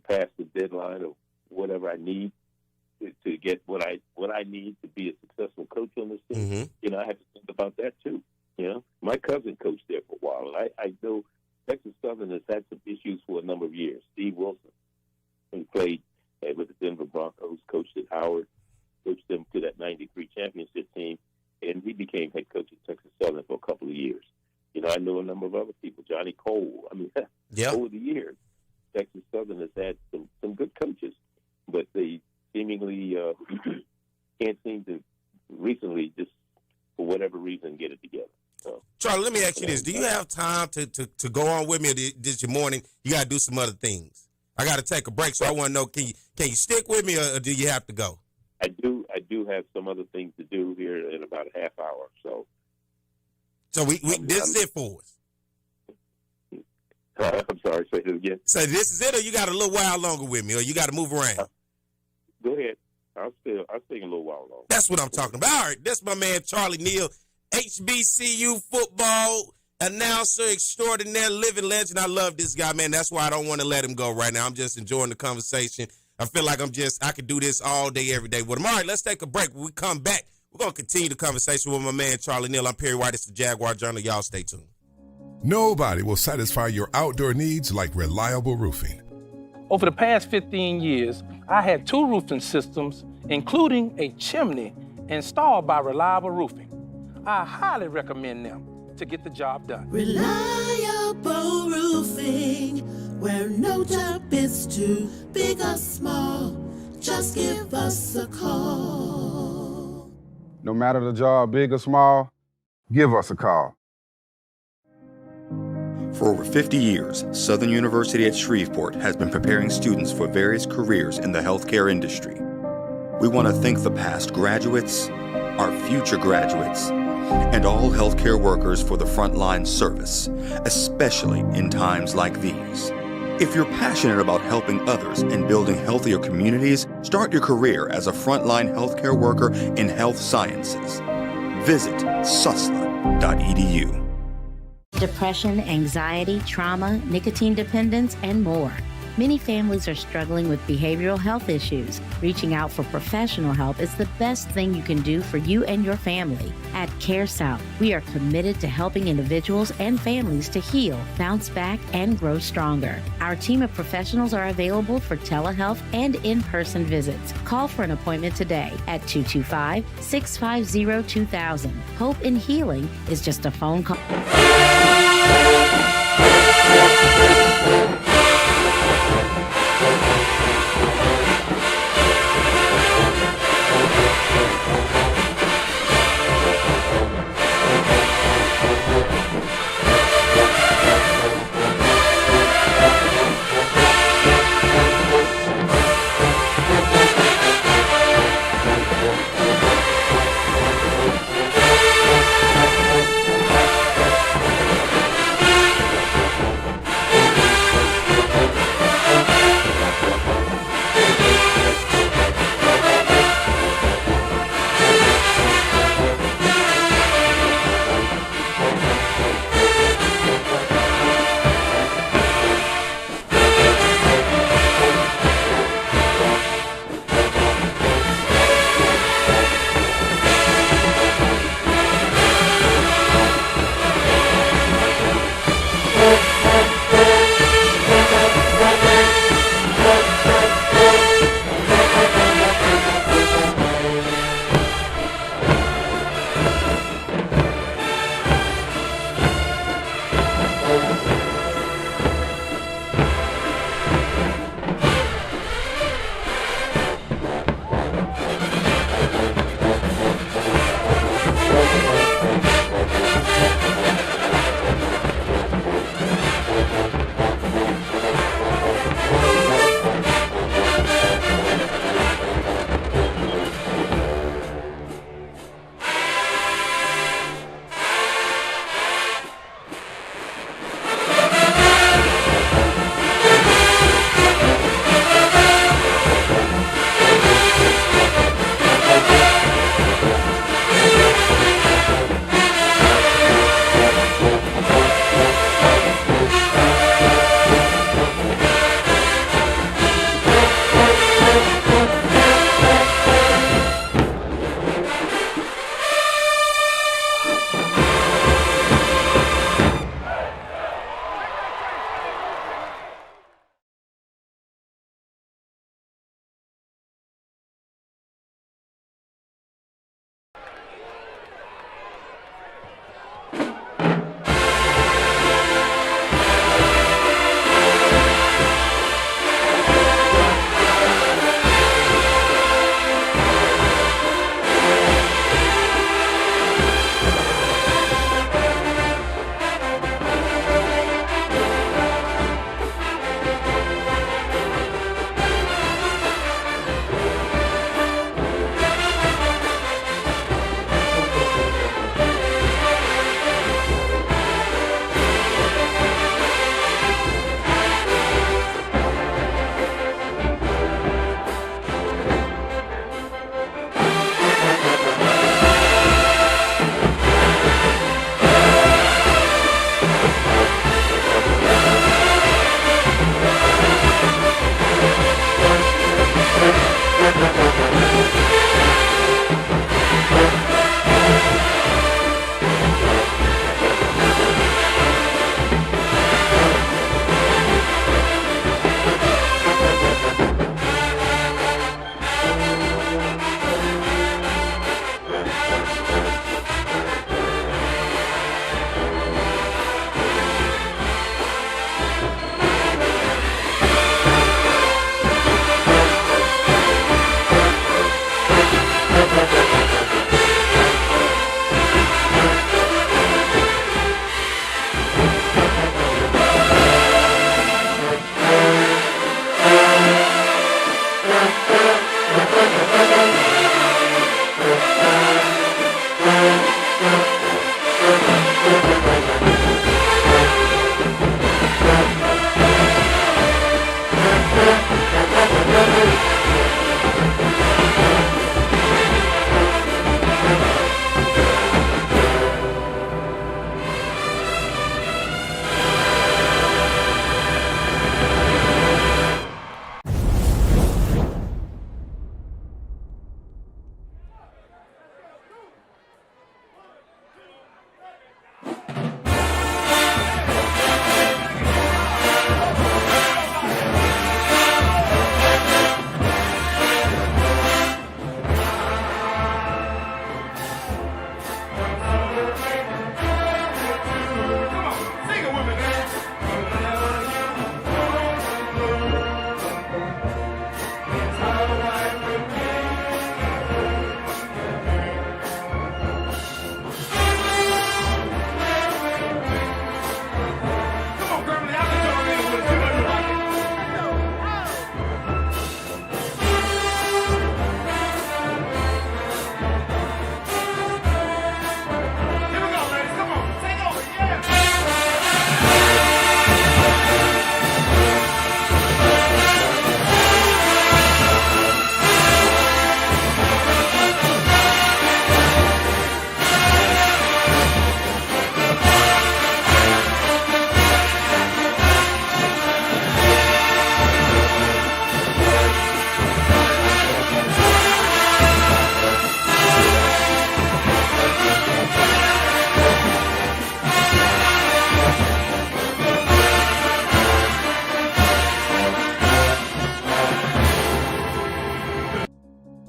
past the deadline of whatever I need to get what I need to be a successful coach on this team? I have to think about that too. My cousin coached there for a while, and I know Texas Southern has had some issues for a number of years. Steve Wilson, who played with the Denver Broncos, coached at Howard, coached them to that '93 championship team, and he became head coach at Texas Southern for a couple of years. I know a number of other people, Johnny Cole. I mean, over the years, Texas Southern has had some good coaches, but they seemingly can't seem to recently, just for whatever reason, get it together. So,
Charlie, let me ask you this. Do you have time to go on with me, or this your morning? You got to do some other things. I got to take a break, so I want to know, can you stick with me, or do you have to go?
I do have some other things to do here in about a half hour.
So this is it for us.
I'm sorry, say it again.
So this is it, or you got a little while longer with me, or you got to move around?
Go ahead. I'll stay a little while longer.
That's what I'm talking about. All right, that's my man Charlie Neal, HBCU football announcer extraordinaire, living legend. I love this guy, man. That's why I don't want to let him go right now. I'm just enjoying the conversation. I feel like I could do this all day, every day with him. All right, let's take a break. When we come back, we're going to continue the conversation with my man Charlie Neal. I'm Perry White. It's the Jaguar Journal. Y'all stay tuned.
Nobody will satisfy your outdoor needs like reliable roofing.
Over the past 15 years, I had 2 roofing systems, including a chimney, installed by Reliable Roofing. I highly recommend them to get the job done.
Reliable Roofing, where no job is too big or small. Just give us a call.
No matter the job, big or small, give us a call.
For over 50 years, Southern University at Shreveport has been preparing students for various careers in the healthcare industry. We want to thank the past graduates, our future graduates, and all healthcare workers for the frontline service, especially in times like these. If you're passionate about helping others and building healthier communities, start your career as a frontline healthcare worker in health sciences. Visit susla.edu.
Depression, anxiety, trauma, nicotine dependence, and more. Many families are struggling with behavioral health issues. Reaching out for professional help is the best thing you can do for you and your family. At CareSouth, we are committed to helping individuals and families to heal, bounce back, and grow stronger. Our team of professionals are available for telehealth and in-person visits. Call for an appointment today at 225-650-2000. Hope in healing is just a phone call.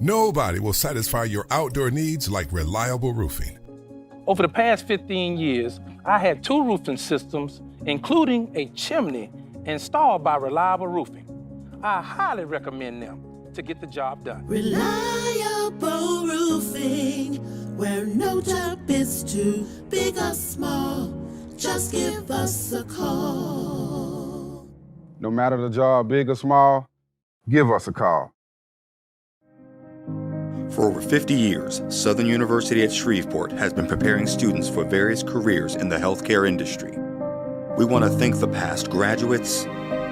Nobody will satisfy your outdoor needs like reliable roofing.
Over the past 15 years, I had 2 roofing systems, including a chimney, installed by Reliable Roofing. I highly recommend them to get the job done.
Reliable Roofing, where no job is too big or small. Just give us a call.
No matter the job, big or small, give us a call.
For over 50 years, Southern University at Shreveport has been preparing students for various careers in the healthcare industry. We want to thank the past graduates,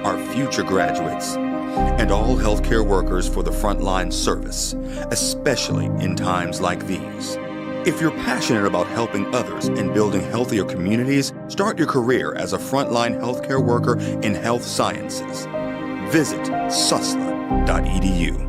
our future graduates, and all healthcare workers for the frontline service, especially in times like these. If you're passionate about helping others and building healthier communities, start your career as a frontline healthcare worker in health sciences. Visit susla.edu.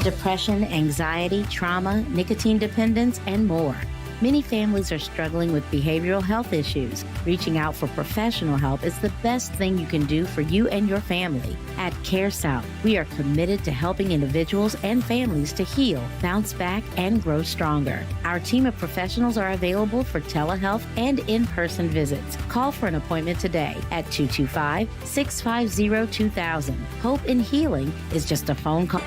Depression, anxiety, trauma, nicotine dependence, and more. Many families are struggling with behavioral health issues. Reaching out for professional help is the best thing you can do for you and your family. At Care South, we are committed to helping individuals and families to heal, bounce back, and grow stronger. Our team of professionals are available for telehealth and in-person visits. Call for an appointment today at 225-650-2000. Hope in Healing is just a phone call.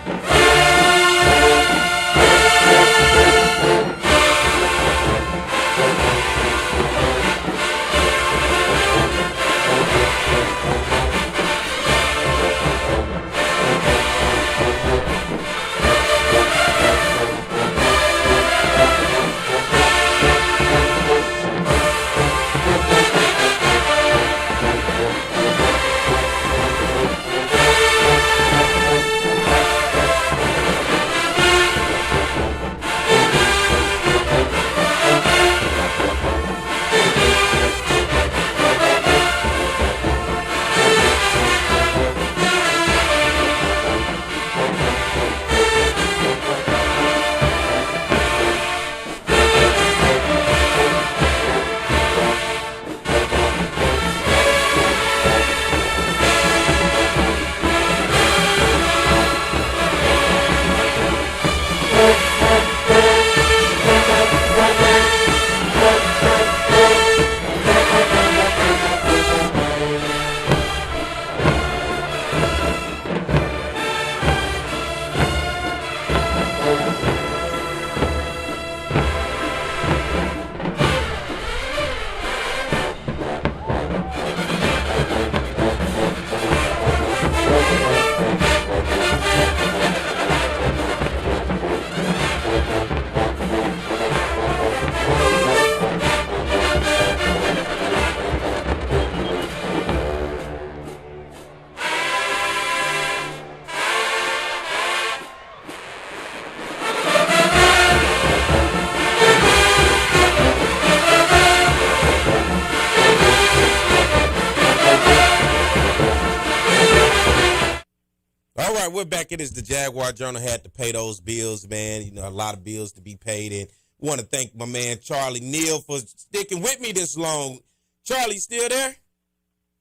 back. It is the Jaguar Journal. Had to pay those bills, man. You know, a lot of bills to be paid. And want to thank my man, Charlie Neal, for sticking with me this long. Charlie, still there?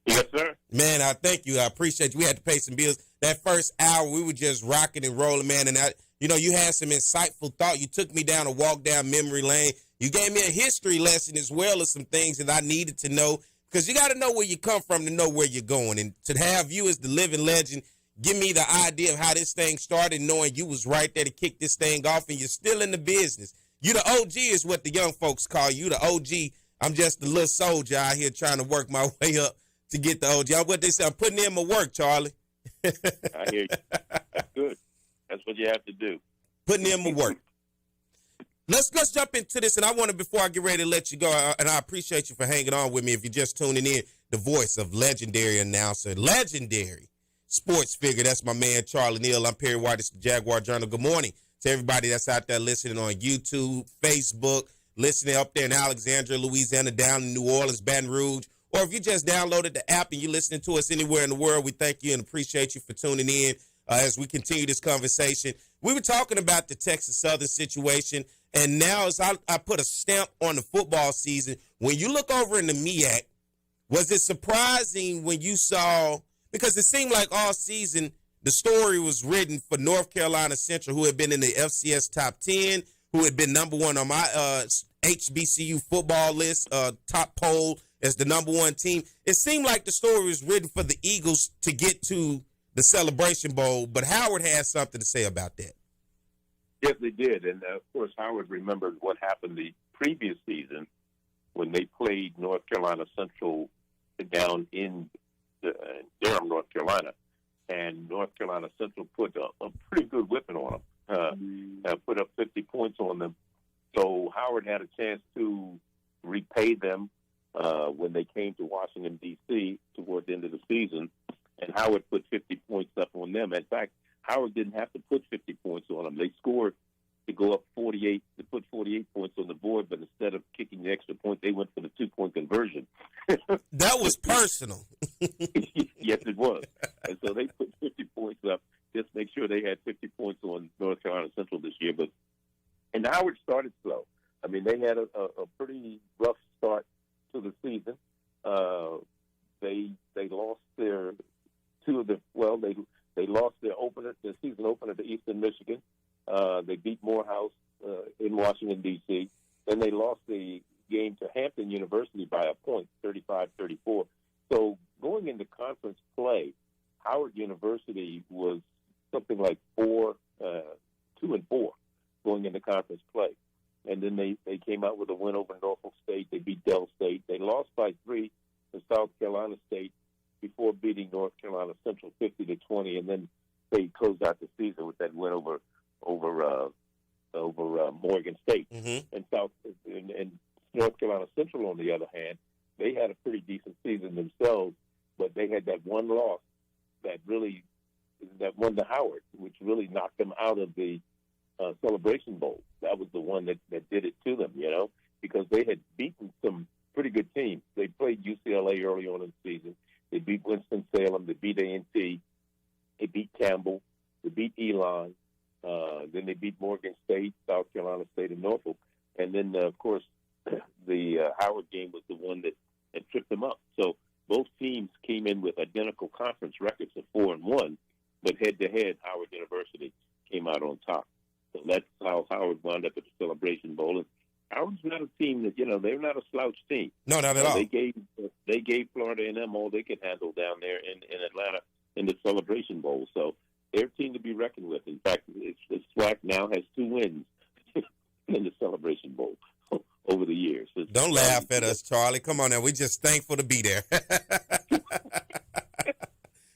Yes, sir.
Man, I thank you. I appreciate you. We had to pay some bills. That first hour, we were just rocking and rolling, man. And, you had some insightful thought. You took me down a walk down memory lane. You gave me a history lesson as well as some things that I needed to know, because you got to know where you come from to know where you're going. And to have you as the living legend give me the idea of how this thing started, knowing you was right there to kick this thing off, and you're still in the business. You the OG is what the young folks call you. The OG. I'm just a little soldier out here trying to work my way up to get the OG. I'm what they say. I'm putting in my work, Charlie.
I hear you. That's good. That's what you have to do.
Putting in my work. Let's jump into this, and I want to, before I get ready to let you go, and I appreciate you for hanging on with me. If you're just tuning in, the voice of legendary announcer, legendary sports figure. That's my man, Charlie Neal. I'm Perry White. It's the Jaguar Journal. Good morning to everybody that's out there listening on YouTube, Facebook, listening up there in Alexandria, Louisiana, down in New Orleans, Baton Rouge, or if you just downloaded the app and you're listening to us anywhere in the world, we thank you and appreciate you for tuning in as we continue this conversation. We were talking about the Texas Southern situation, and now as I put a stamp on the football season, when you look over in the MEAC, was it surprising when you saw, because it seemed like all season the story was written for North Carolina Central, who had been in the FCS top 10, who had been number one on my HBCU football list, top poll as the number one team. It seemed like the story was written for the Eagles to get to the Celebration Bowl, but Howard has something to say about that.
Yes, they did. And, of course, Howard remembered what happened the previous season when they played North Carolina Central down in Durham, North Carolina. And North Carolina Central put a pretty good whipping on them, put up 50 points on them. So Howard had a chance to repay them when they came to Washington, D.C. toward the end of the season. And Howard put 50 points up on them. In fact, Howard didn't have to put 50 points on them. They scored to go up 48, to put 48 points on the board, but instead of kicking the extra point, they went for the 2-point conversion.
That was personal.
Yes, it was. And so they put 50 points up, just make sure they had 50 points on North Carolina Central this year. And Howard started slow. I mean, they had a pretty rough start to the season. They lost their they lost their season opener to Eastern Michigan. They beat Morehouse in Washington, D.C. Then they lost the game to Hampton University by a point, 35-34. So going into conference play, Howard University was something like 2-4 going into conference play. And then they came out with a win over Norfolk State. They beat Dell State. They lost by 3 to South Carolina State before beating North Carolina Central 50-20, and then they closed out the season with that win over Morgan State.
Mm-hmm.
And North Carolina Central, on the other hand, they had a pretty decent season themselves, but they had that one loss that won to Howard, which really knocked them out of the Celebration Bowl. That was the one that did it to them, because they had beaten some pretty good teams. They played UCLA early on in the season. They beat Winston-Salem. They beat A&T. They beat Campbell. They beat Elon. Then they beat Morgan State, South Carolina State, and Norfolk. And then, of course, the Howard game was the one that tripped them up. So both teams came in with identical conference records of 4-1, but head-to-head, Howard University came out on top. So that's how Howard wound up at the Celebration Bowl. And Howard's not a team that, they're not a slouch team.
No, not at all.
They gave Florida A&M all they could handle down there in Atlanta in the Celebration Bowl. So they're a team to be reckoned with. In fact, the SWAC now has 2 wins in the Celebration Bowl over the years.
Don't laugh at us, Charlie. Come on now. We're just thankful to be there.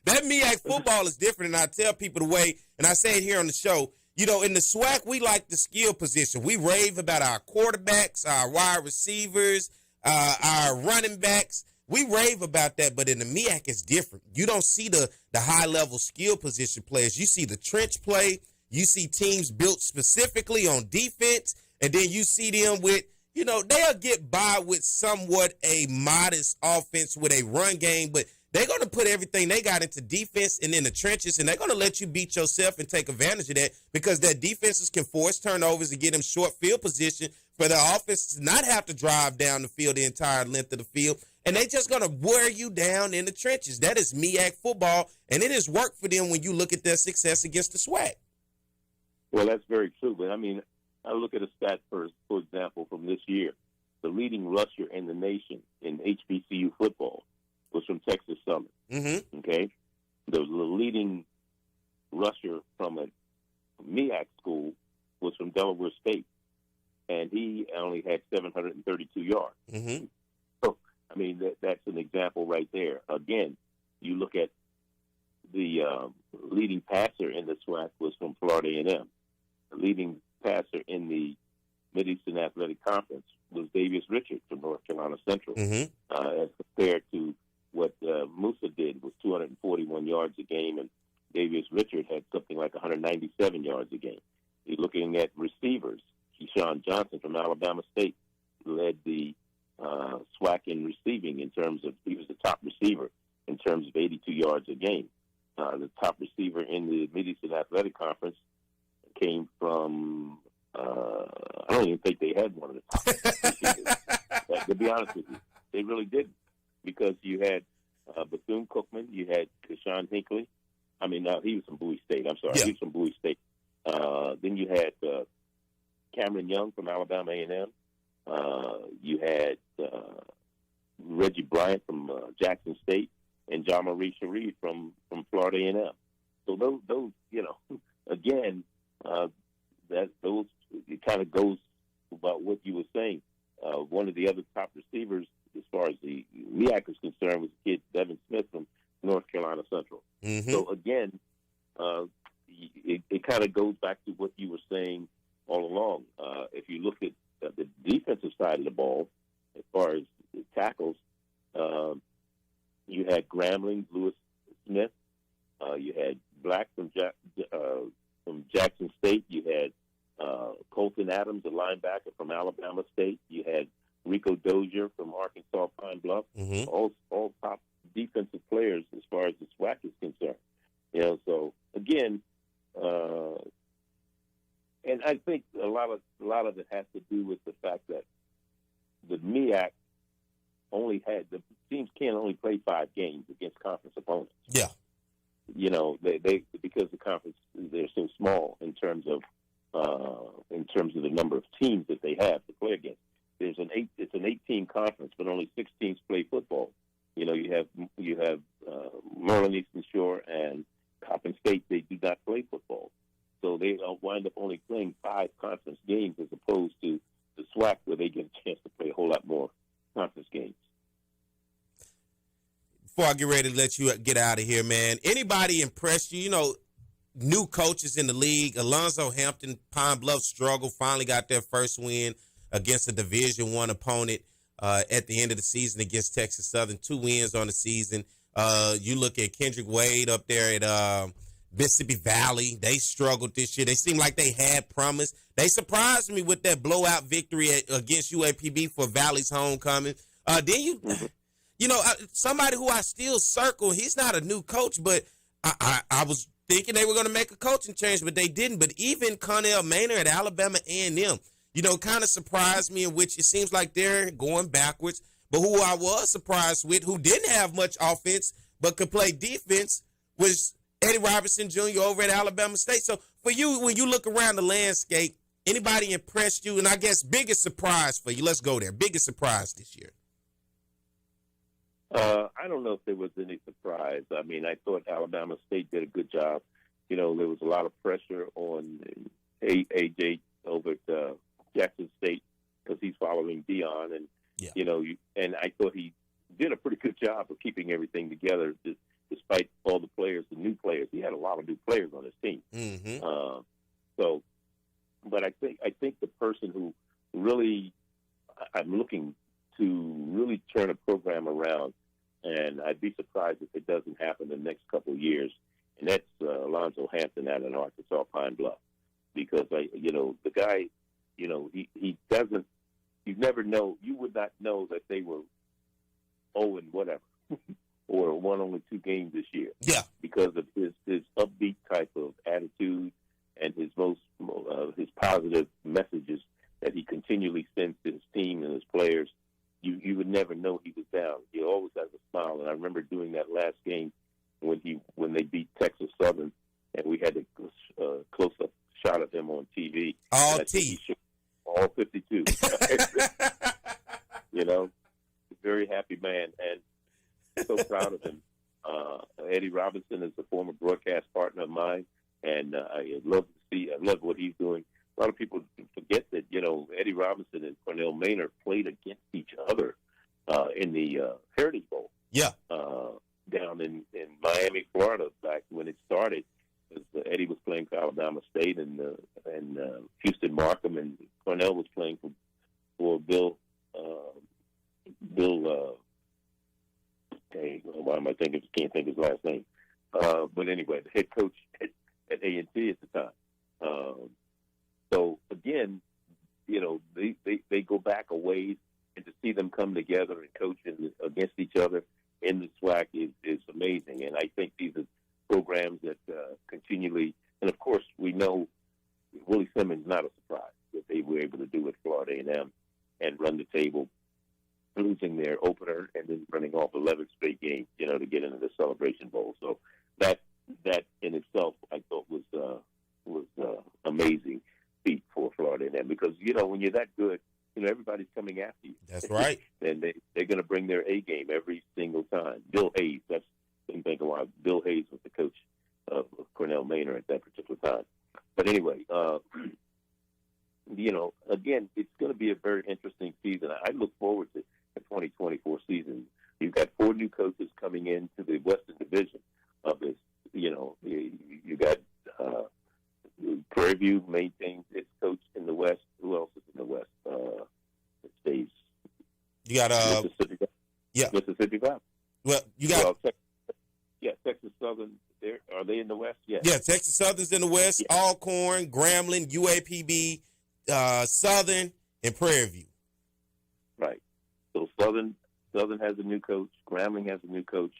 That MEAC football is different, and I tell people the way, and I say it here on the show, in the SWAC, we like the skill position. We rave about our quarterbacks, our wide receivers, our running backs. We rave about that, but in the MEAC, it's different. You don't see the high-level skill position players. You see the trench play. You see teams built specifically on defense, and then you see them with, they'll get by with somewhat a modest offense with a run game, but they're going to put everything they got into defense and in the trenches, and they're going to let you beat yourself and take advantage of that because their defenses can force turnovers and get them short field position for the offense to not have to drive down the field the entire length of the field. And they're just going to wear you down in the trenches. That is MEAC football, and it has worked for them when you look at their success against the SWAC.
Well, that's very true. But, I mean, I look at a stat, for example, from this year. The leading rusher in the nation in HBCU football was from Texas Southern.
Mm-hmm.
Okay? The leading rusher from a MEAC school was from Delaware State, and he only had 732 yards.
Mm-hmm.
So, I mean, that's an example right there. Again, you look at the leading passer in the SWAC was from Florida A&M. The leading passer in the Mid-Eastern Athletic Conference was Davius Richards from North Carolina Central.
Mm-hmm.
As compared to what Musa did was 241 yards a game, and Davius Richards had something like 197 yards a game. You're looking at receivers. Keyshawn Johnson from Alabama State led the SWAC in receiving in terms of, he was the top receiver in terms of 82 yards a game. The top receiver in the Mid-Eastern Athletic Conference came from, I don't even think they had one of the top receivers. To be honest with you, they really didn't, because you had Bethune-Cookman, you had Keshawn Hinckley. I mean, no, he was from Bowie State. I'm sorry,
Yeah.
he was from Bowie State. Then you had Cameron Young from Alabama A&M. You had Reggie Bryant from Jackson State, and John Marie Sharif from Florida A&M. So those again, it kind of goes about what you were saying. One of the other top receivers, as far as the MEAC is concerned, was the kid Devin Smith from North Carolina Central.
Mm-hmm.
So again, it kind of goes back to what you were saying all along. If you look at the defensive side of the ball, as far as the tackles, you had Grambling, Lewis Smith. You had Black from Jackson State. You had Colton Adams, a linebacker from Alabama State. You had Rico Dozier from Arkansas Pine Bluff.
Mm-hmm.
All top defensive players as far as the SWAC is concerned. So again, and I think a lot of it has to do with the fact that the MEAC only had, the teams can only play 5 games against conference opponents.
Yeah.
They because the conference, they're so small in terms of the number of teams that they have to play against. It's an 8-team conference, but only 6 teams play football. You have Maryland Eastern Shore and Coppin State. They do not play football, so they wind up only playing 5 conference games as opposed to the SWAC, where they get a chance to play a whole lot more conference games.
Before I get ready to let you get out of here, man, anybody impressed you? New coaches in the league. Alonzo Hampton, Pine Bluff struggled, finally got their first win against a Division I opponent at the end of the season against Texas Southern. 2 wins on the season. You look at Kendrick Wade up there at Mississippi Valley. They struggled this year. They seemed like they had promise. They surprised me with that blowout victory against UAPB for Valley's homecoming. Somebody who I still circle, he's not a new coach, but I was thinking they were going to make a coaching change, but they didn't. But even Connell Maynard at Alabama A&M, kind of surprised me, in which it seems like they're going backwards. But who I was surprised with, who didn't have much offense but could play defense, was Eddie Robertson Jr. over at Alabama State. So for you, when you look around the landscape, anybody impressed you? And I guess biggest surprise for you, let's go there, biggest surprise this year.
I don't know if there was any surprise. I mean, I thought Alabama State did a good job. There was a lot of pressure on AJ over at Jackson State because he's following Dion, and and I thought he did a pretty good job of keeping everything together, despite all the players, the new players. He had a lot of new players on his team.
Mm-hmm.
But I think the person who really I'm looking to really turn a program around, and I'd be surprised if it doesn't happen in the next couple of years, and that's Alonzo Hampton out in Arkansas Pine Bluff, because the guy, he doesn't. You would not know that they were 0 and whatever. or won only 2 games this year.
Yeah.
Because of his upbeat type of attitude and his his positive messages that he continually sends to his team and his players. You would never know he was down. He always has a smile, and I remember doing that last game when they beat Texas Southern, and we had a close-up shot of him on TV.
All T.
All 52. You know, very happy man, and so proud of him. Eddie Robinson is a former broadcast partner of mine, and I love what he's doing. A lot of people forget that, you know, Eddie Robinson and Cornell Maynard played against each other in the Heritage Bowl.
Yeah.
Down in Miami, Florida, back when it started. Eddie was playing for Alabama State and Houston Markham, and Cornell was playing for Bill. Why am I thinking? Can't think of his last name. But anyway, the head coach at A&T at the time. So again, you know, they go back a ways, and to see them come together and coach against each other in the SWAC is amazing. And I think these are programs that continually, and of course we know Willie Simmons, not a surprise that they were able to do at Florida A&M and run the table, losing their opener and then running off 11 straight games, you know, to get into the Celebration Bowl. So that in itself, I thought was amazing feat for Florida A&M, because, you know, when you're that good, you know, everybody's coming after you.
That's right.
And they're going to bring their A game every single time. Bill Hayes, that's been thinking a while. Bill Hayes was the coach of Cornell Maynard at that particular time. But anyway, you know, again, it's going to be a very interesting season. I look forward to the 2024 season. You've got 4 new coaches coming into the Western Division of this. You know, you got Prairie View maintains its coach in the West. Who else is in the West? It stays.
You got
Mississippi Valley.
Well, you got
Texas Southern. Are they in the West? Yeah.
Yeah, Texas Southern's in the West. Yeah. Alcorn, Grambling, UAPB, Southern, and Prairie View.
Right. So Southern has a new coach. Grambling has a new coach.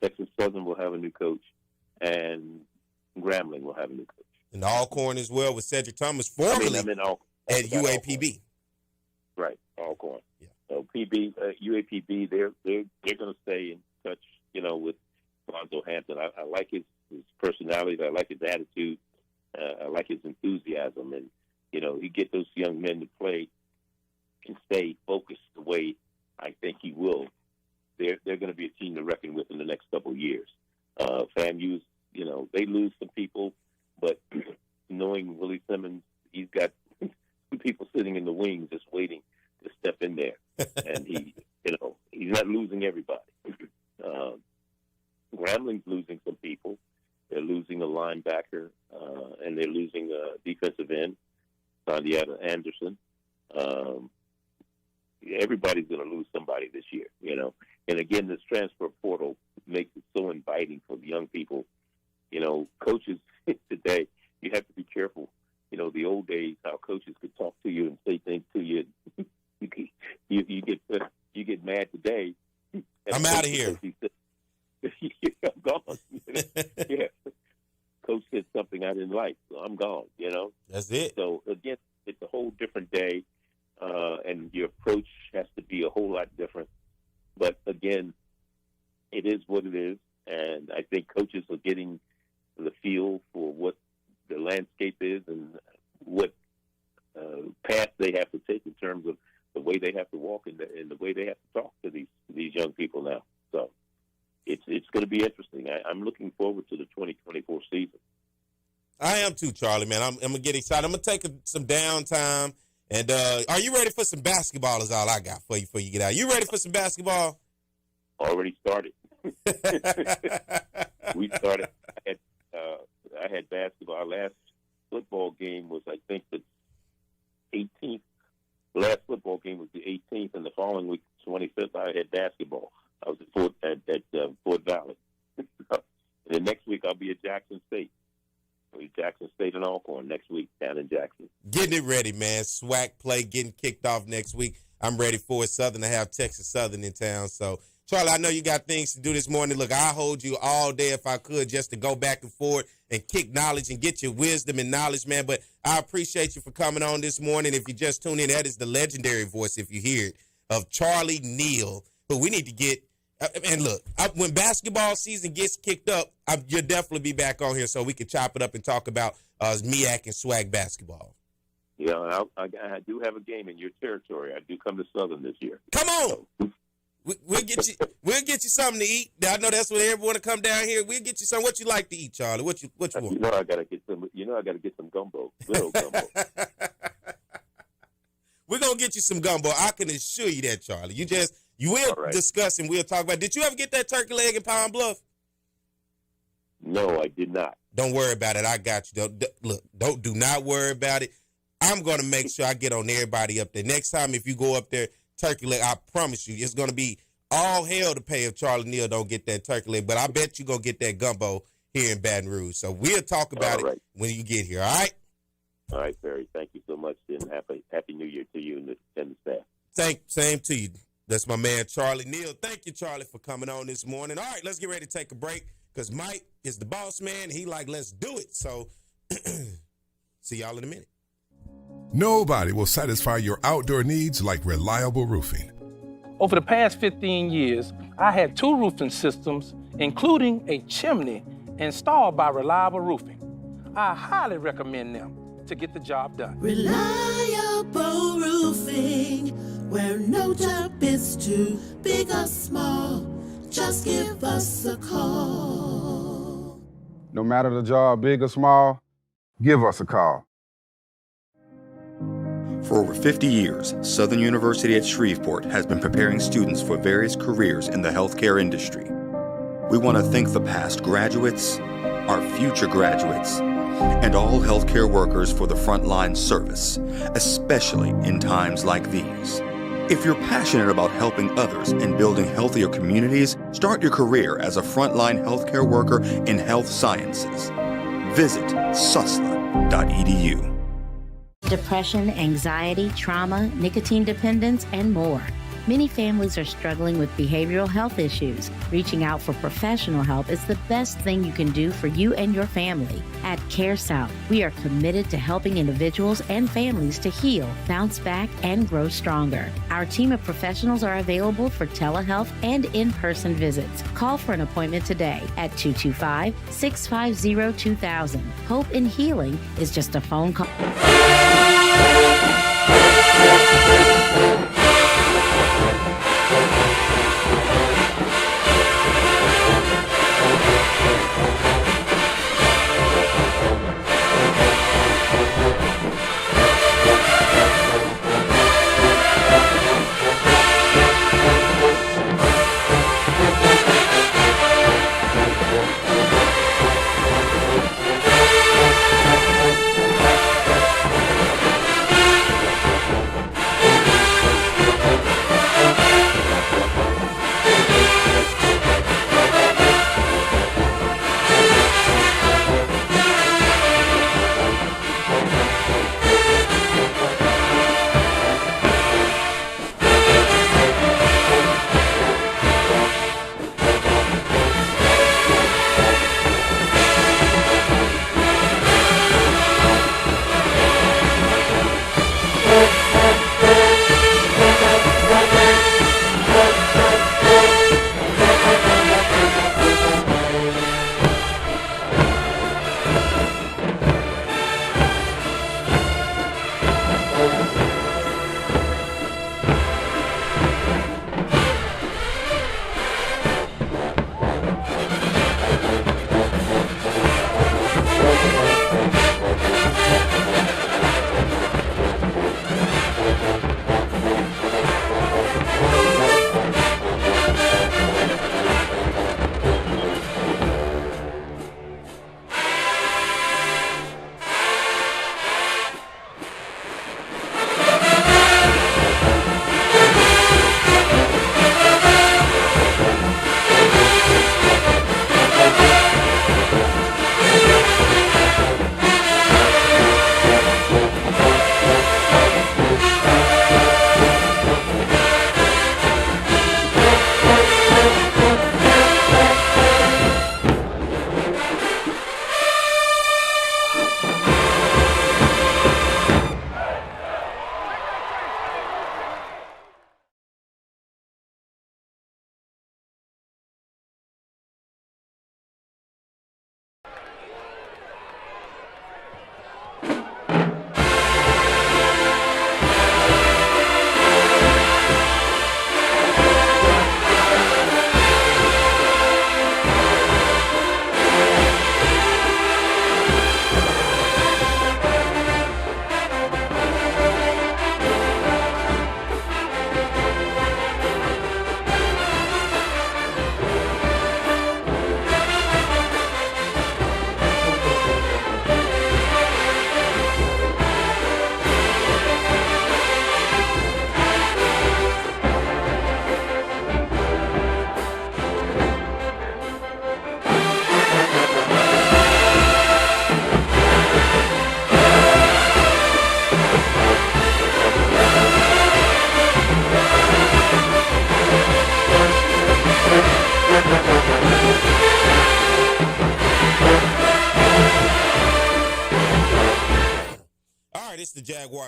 Texas Southern will have a new coach, and Grambling will have a new coach.
And Alcorn as well with Cedric Thomas, formerly at UAPB.
Right, Alcorn. Yeah. So UAPB, they're going to stay in touch, you know, with Lonzo Hampton. I like his personality. I like his attitude. I like his enthusiasm, and you know, he get those young men to play and stay focused the way I think he will. They're going to be a team to reckon with in the next couple of years. FAMU's, you know, they lose some people, but knowing Willie Simmons, he's got 2 people sitting in the wings just waiting to step in there, and he, you know, he's not losing everybody. Grambling's losing some people. They're losing a linebacker, and they're losing a defensive end, Sandiata Anderson. Everybody's going to lose somebody this year, you know. And again, this transfer portal makes it so inviting for the young people. You know, coaches today, you have to be careful. You know, the old days, how coaches could talk to you and say things to you. You get mad today.
I'm out of here.
I'm gone. Yeah. Coach said something I didn't like, so I'm gone, you know.
That's it.
So, again, it's a whole different day, and your approach has to be a whole lot different. But, again, it is what it is, and I think coaches are getting the feel for what the landscape is and what path they have to take in terms of the way they have to walk and the way they have to talk to these young people now. So it's going to be interesting. I'm looking forward to the 2024 season.
I am too, Charlie, man. I'm going to get excited. I'm going to take some downtime. And are you ready for some basketball is all I got for you before you get out. You ready for some basketball?
Already started. We started. I had basketball. Our last football game was, I think, the 18th. The last football game was the 18th, and the following week, 25th, I had basketball. I was at Fort Valley. And the next week, I'll be at Jackson State. I'll be Jackson State and Alcorn next week down in Jackson.
Getting it ready, man. SWAC play getting kicked off next week. I'm ready for it. Southern to have Texas Southern in town. So Charlie, I know you got things to do this morning. Look, I hold you all day if I could just to go back and forth and kick knowledge and get your wisdom and knowledge, man. But I appreciate you for coming on this morning. If you just tune in, that is the legendary voice, if you hear it, of Charlie Neal, who we need to get. And look, when basketball season gets kicked up, you'll definitely be back on here so we can chop it up and talk about MEAC and SWAC basketball.
Yeah, I do have a game in your territory. I do come to Southern this year.
Come on. We'll get you something to eat. I know that's what everyone to come down here. We'll get you something. What you like to eat, Charlie? What you want?
I gotta get some. I gotta get some gumbo. Good old gumbo.
We're gonna get you some gumbo. I can assure you that, Charlie. You will discuss and we'll talk about it. Did you ever get that turkey leg in Pine Bluff?
No, I did not.
Don't worry about it. I got you. Do not worry about it. I'm gonna make sure I get on everybody up there. Next time, if you go up there, turkey leg, I promise you, it's gonna be all hell to pay if Charlie Neal don't get that turkey leg. But I bet you gonna get that gumbo here in Baton Rouge. So we'll talk about it when you get here. All right.
All right, Barry. Thank you so much, and happy New Year to you and the staff.
Same to you. That's my man, Charlie Neal. Thank you, Charlie, for coming on this morning. All right, let's get ready to take a break because Mike is the boss man. He let's do it. So see y'all in a minute.
Nobody will satisfy your outdoor needs like reliable roofing.
Over the past 15 years, I had 2 roofing systems, including a chimney, installed by Reliable Roofing. I highly recommend them to get the job done.
Reliable Roofing, where no job is too big or small. Just give us a call.
No matter the job, big or small, give us a call.
For over 50 years, Southern University at Shreveport has been preparing students for various careers in the healthcare industry. We want to thank the past graduates, our future graduates, and all healthcare workers for the frontline service, especially in times like these. If you're passionate about helping others and building healthier communities, start your career as a frontline healthcare worker in health sciences. Visit susla.edu.
Depression, anxiety, trauma, nicotine dependence, and more. Many families are struggling with behavioral health issues. Reaching out for professional help is the best thing you can do for you and your family. At Care South, we are committed to helping individuals and families to heal, bounce back, and grow stronger. Our team of professionals are available for telehealth and in-person visits. Call for an appointment today at 225-650-2000. Hope in healing is just a phone call.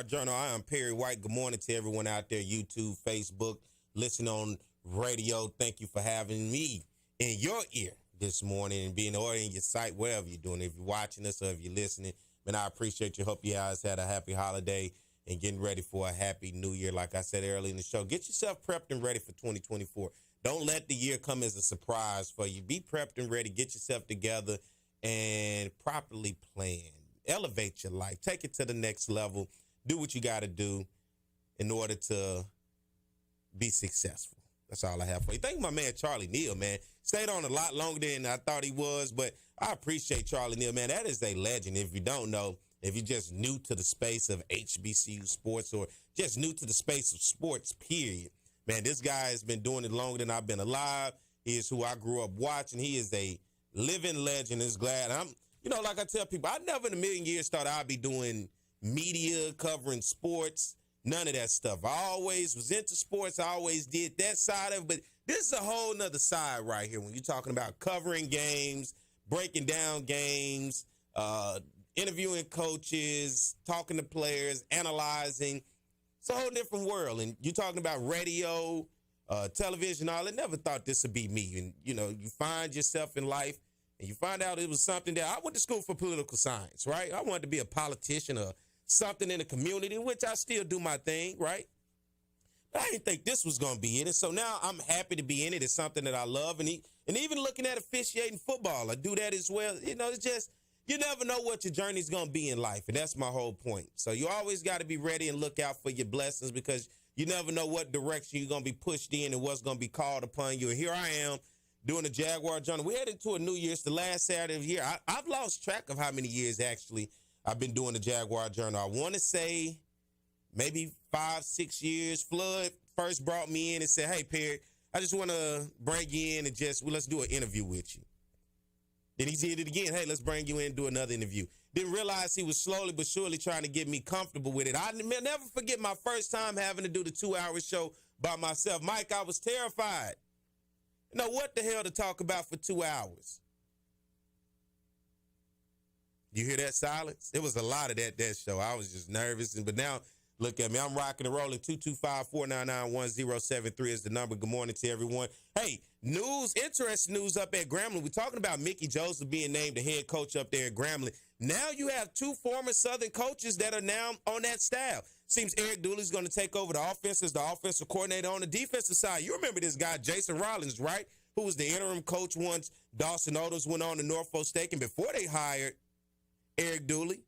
Journal. I am Perry White. Good morning to everyone out there, YouTube, Facebook, listen on radio. Thank you for having me in your ear this morning and being or in your site, wherever you're doing. If you're watching us or if you're listening, man, I appreciate you. Hope you guys had a happy holiday and getting ready for a happy new year. Like I said earlier in the show, get yourself prepped and ready for 2024. Don't let the year come as a surprise for you. Be prepped and ready. Get yourself together and properly plan. Elevate your life. Take it to the next level. Do what you got to do in order to be successful. That's all I have for you. Thank my man, Charlie Neal, man. Stayed on a lot longer than I thought he was, but I appreciate Charlie Neal, man. That is a legend. If you don't know, if you're just new to the space of HBCU sports or just new to the space of sports, period, man, this guy has been doing it longer than I've been alive. He is who I grew up watching. He is a living legend. Is glad like I tell people, I never in a million years thought I'd be doing media, covering sports, none of that stuff. I always was into sports. I always did that side of it. But this is a whole nother side right here when you're talking about covering games, breaking down games, interviewing coaches, talking to players, analyzing. It's a whole different world. And you're talking about radio, television, all. I never thought this would be me. And, you find yourself in life and you find out it was something that I went to school for political science, right? I wanted to be a politician or something in the community, which I still do my thing, right? But I didn't think this was going to be in it. So now I'm happy to be in it. It's something that I love. And even looking at officiating football, I do that as well. It's just, you never know what your journey's going to be in life. And that's my whole point. So you always got to be ready and look out for your blessings because you never know what direction you're going to be pushed in and what's going to be called upon you. And here I am doing the Jaguar Journal. We're headed to a new year. It's the last Saturday of the year. I've lost track of how many years actually I've been doing the Jaguar Journal. I want to say maybe 5-6 years. Flood first brought me in and said, hey, Perry, I just want to bring you in and let's do an interview with you. Then he did it again. Hey, let's bring you in and do another interview. Didn't realize he was slowly but surely trying to get me comfortable with it. I'll never forget my first time having to do the 2-hour show by myself. Mike, I was terrified. What the hell to talk about for 2 hours? You hear that silence? It was a lot of that show. I was just nervous. But now, look at me. I'm rocking and rolling. 225-499-1073 is the number. Good morning to everyone. Hey, interesting news up at Grambling. We're talking about Mickey Joseph being named the head coach up there at Grambling. Now you have 2 former Southern coaches that are now on that staff. Seems Eric Dooley's going to take over the offense as the offensive coordinator on the defensive side. You remember this guy, Jason Rollins, right? Who was the interim coach once Dawson Otis went on to Norfolk State. And before they hired Eric Dooley,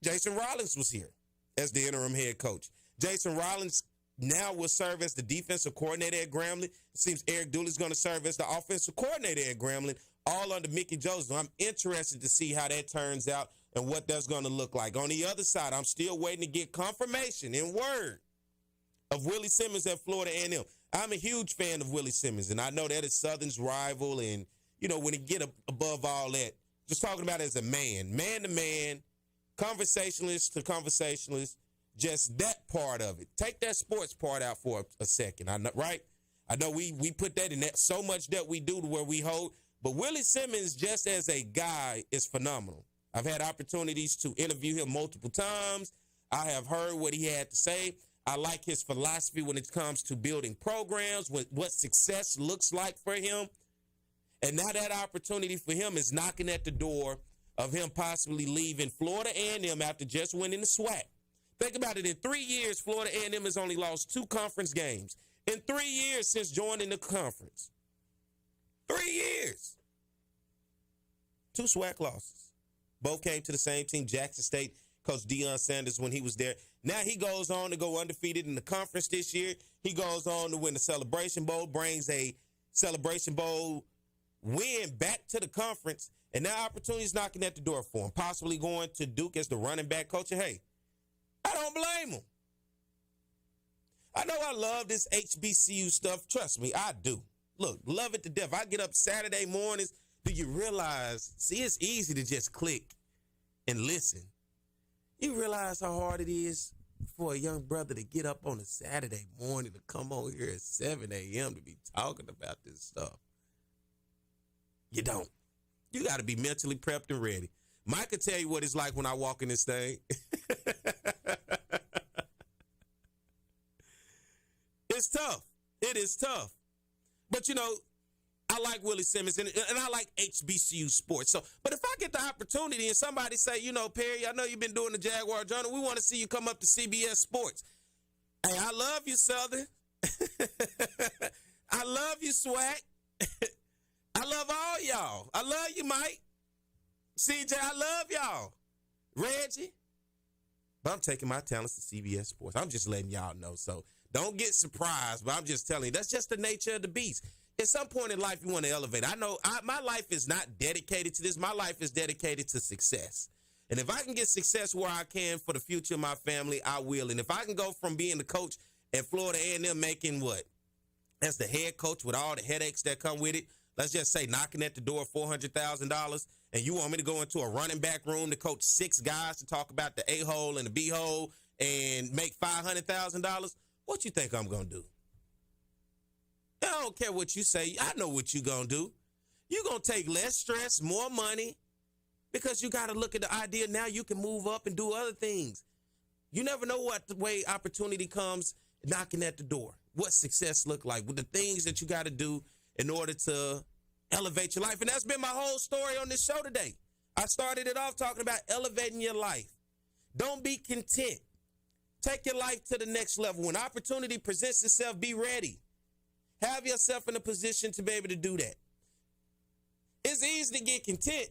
Jason Rollins was here as the interim head coach. Jason Rollins now will serve as the defensive coordinator at Grambling. It seems Eric Dooley's going to serve as the offensive coordinator at Grambling, all under Mickey Joseph. I'm interested to see how that turns out and what that's going to look like. On the other side, I'm still waiting to get confirmation in word of Willie Simmons at Florida A&M. I'm a huge fan of Willie Simmons, and I know that is Southern's rival. And, when you get above all that, just talking about it as a man to man, conversationalist to conversationalist, just that part of it. Take that sports part out for a second, right? I know we put that in that so much that we do to where we hold, but Willie Simmons, just as a guy, is phenomenal. I've had opportunities to interview him multiple times. I have heard what he had to say. I like his philosophy when it comes to building programs, what success looks like for him. And now that opportunity for him is knocking at the door of him possibly leaving Florida A&M after just winning the SWAC. Think about it. In 3 years, Florida A&M has only lost 2 conference games. In 3 years since joining the conference. 3 years. 2 SWAC losses. Both came to the same team, Jackson State, Coach Deion Sanders when he was there. Now he goes on to go undefeated in the conference this year. He goes on to win the Celebration Bowl, brings a Celebration Bowl win back to the conference, and now opportunity's knocking at the door for him, possibly going to Duke as the running back coach. And hey, I don't blame him. I know I love this HBCU stuff. Trust me, I do. Look, love it to death. I get up Saturday mornings. Do you realize, it's easy to just click and listen. You realize how hard it is for a young brother to get up on a Saturday morning to come on here at 7 a.m. to be talking about this stuff. You don't. You got to be mentally prepped and ready. Mike can tell you what it's like when I walk in this thing. it's tough. It is tough. But, you know, I like Willie Simmons, and I like HBCU sports. So, but if I get the opportunity and somebody say, you know, Perry, I know you've been doing the Jaguar Journal. We want to see you come up to CBS Sports. Hey, I love you, Southern. I love you, SWAC. I love all y'all. I love you, Mike. CJ, I love y'all. Reggie. But I'm taking my talents to CBS Sports. I'm just letting y'all know. So don't get surprised, but I'm just telling you, that's just the nature of the beast. At some point in life, you want to elevate. I know my life is not dedicated to this. My life is dedicated to success. And if I can get success where I can for the future of my family, I will. And if I can go from being the coach at Florida A&M making what? As the head coach with all the headaches that come with it, let's just say knocking at the door $400,000, and you want me to go into a running back room to coach 6 guys to talk about the A-hole and the B-hole and make $500,000, what you think I'm going to do? I don't care what you say. I know what you're going to do. You're going to take less stress, more money, because you got to look at the idea now you can move up and do other things. You never know what the way opportunity comes knocking at the door, what success look like, with the things that you got to do in order to elevate your life. And that's been my whole story on this show today. I started it off talking about elevating your life. Don't be content. Take your life to the next level. When opportunity presents itself, be ready. Have yourself in a position to be able to do that. It's easy to get content,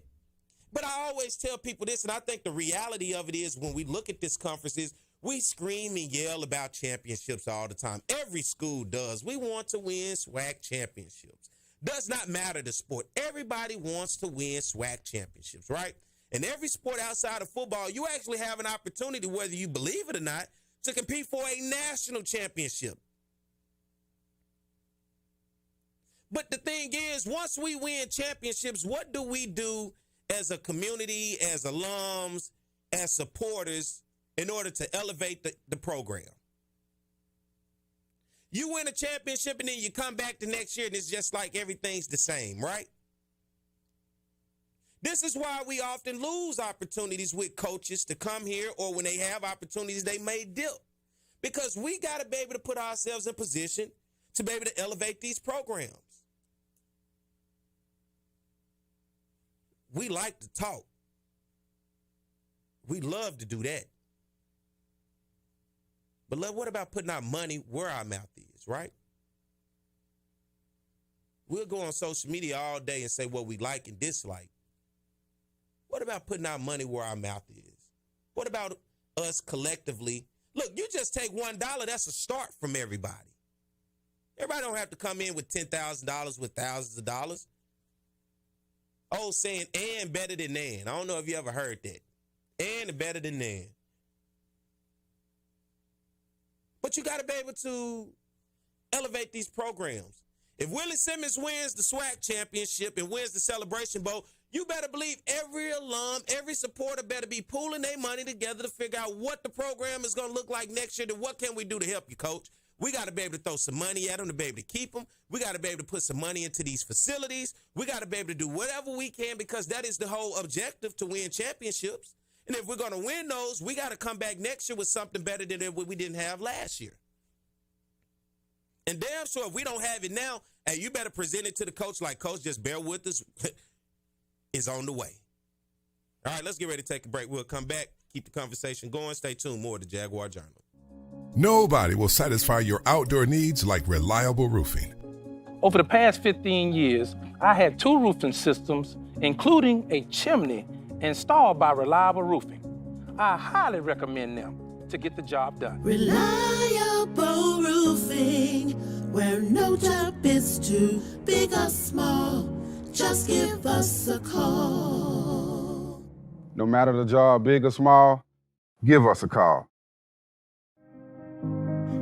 but I always tell people this, and I think the reality of it is when we look at this conference is we scream and yell about championships all the time. Every school does. We want to win SWAC championships. Does not matter the sport. Everybody wants to win SWAC championships, right? In every sport outside of football, you actually have an opportunity, whether you believe it or not, to compete for a national championship. But the thing is, once we win championships, what do we do as a community, as alums, as supporters, in order to elevate the program? You win a championship and then you come back the next year and it's just like everything's the same, right? This is why we often lose opportunities with coaches to come here, or when they have opportunities, they may dip. Because we got to be able to put ourselves in position to be able to elevate these programs. We like to talk. We love to do that. But what about putting our money where our mouth is, right? We'll go on social media all day and say what we like and dislike. What about putting our money where our mouth is? What about us collectively? Look, you just take $1, that's a start from everybody. Everybody don't have to come in with $10,000 with thousands of dollars. Oh, saying and better than nan. I don't know if you ever heard that. And better than nan. But you got to be able to elevate these programs. If Willie Simmons wins the SWAC championship and wins the Celebration Bowl, you better believe every alum, every supporter better be pooling their money together to figure out what the program is going to look like next year. Then what can we do to help you, coach? We got to be able to throw some money at them to be able to keep them. We got to be able to put some money into these facilities. We got to be able to do whatever we can, because that is the whole objective, to win championships. And if we're going to win those, we got to come back next year with something better than what we didn't have last year. And damn sure, if we don't have it now, hey, you better present it to the coach like, coach, just bear with us. It's on the way. All right, let's get ready to take a break. We'll come back, keep the conversation going. Stay tuned. More to Jaguar Journal.
Nobody will satisfy your outdoor needs like reliable roofing.
Over the past 15 years, I had 2 roofing systems, including a chimney, installed by Reliable Roofing. I highly recommend them to get the job done.
Reliable Roofing, where no job is too big or small. Just give us a call.
No matter the job, big or small, give us a call.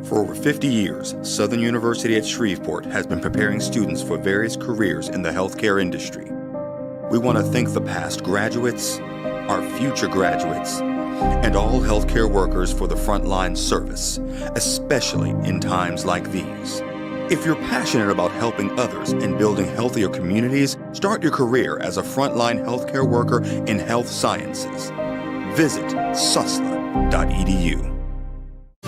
For over 50 years, Southern University at Shreveport has been preparing students for various careers in the healthcare industry. We want to thank the past graduates, our future graduates, and all healthcare workers for the frontline service, especially in times like these. If you're passionate about helping others and building healthier communities, start your career as a frontline healthcare worker in health sciences. Visit susla.edu.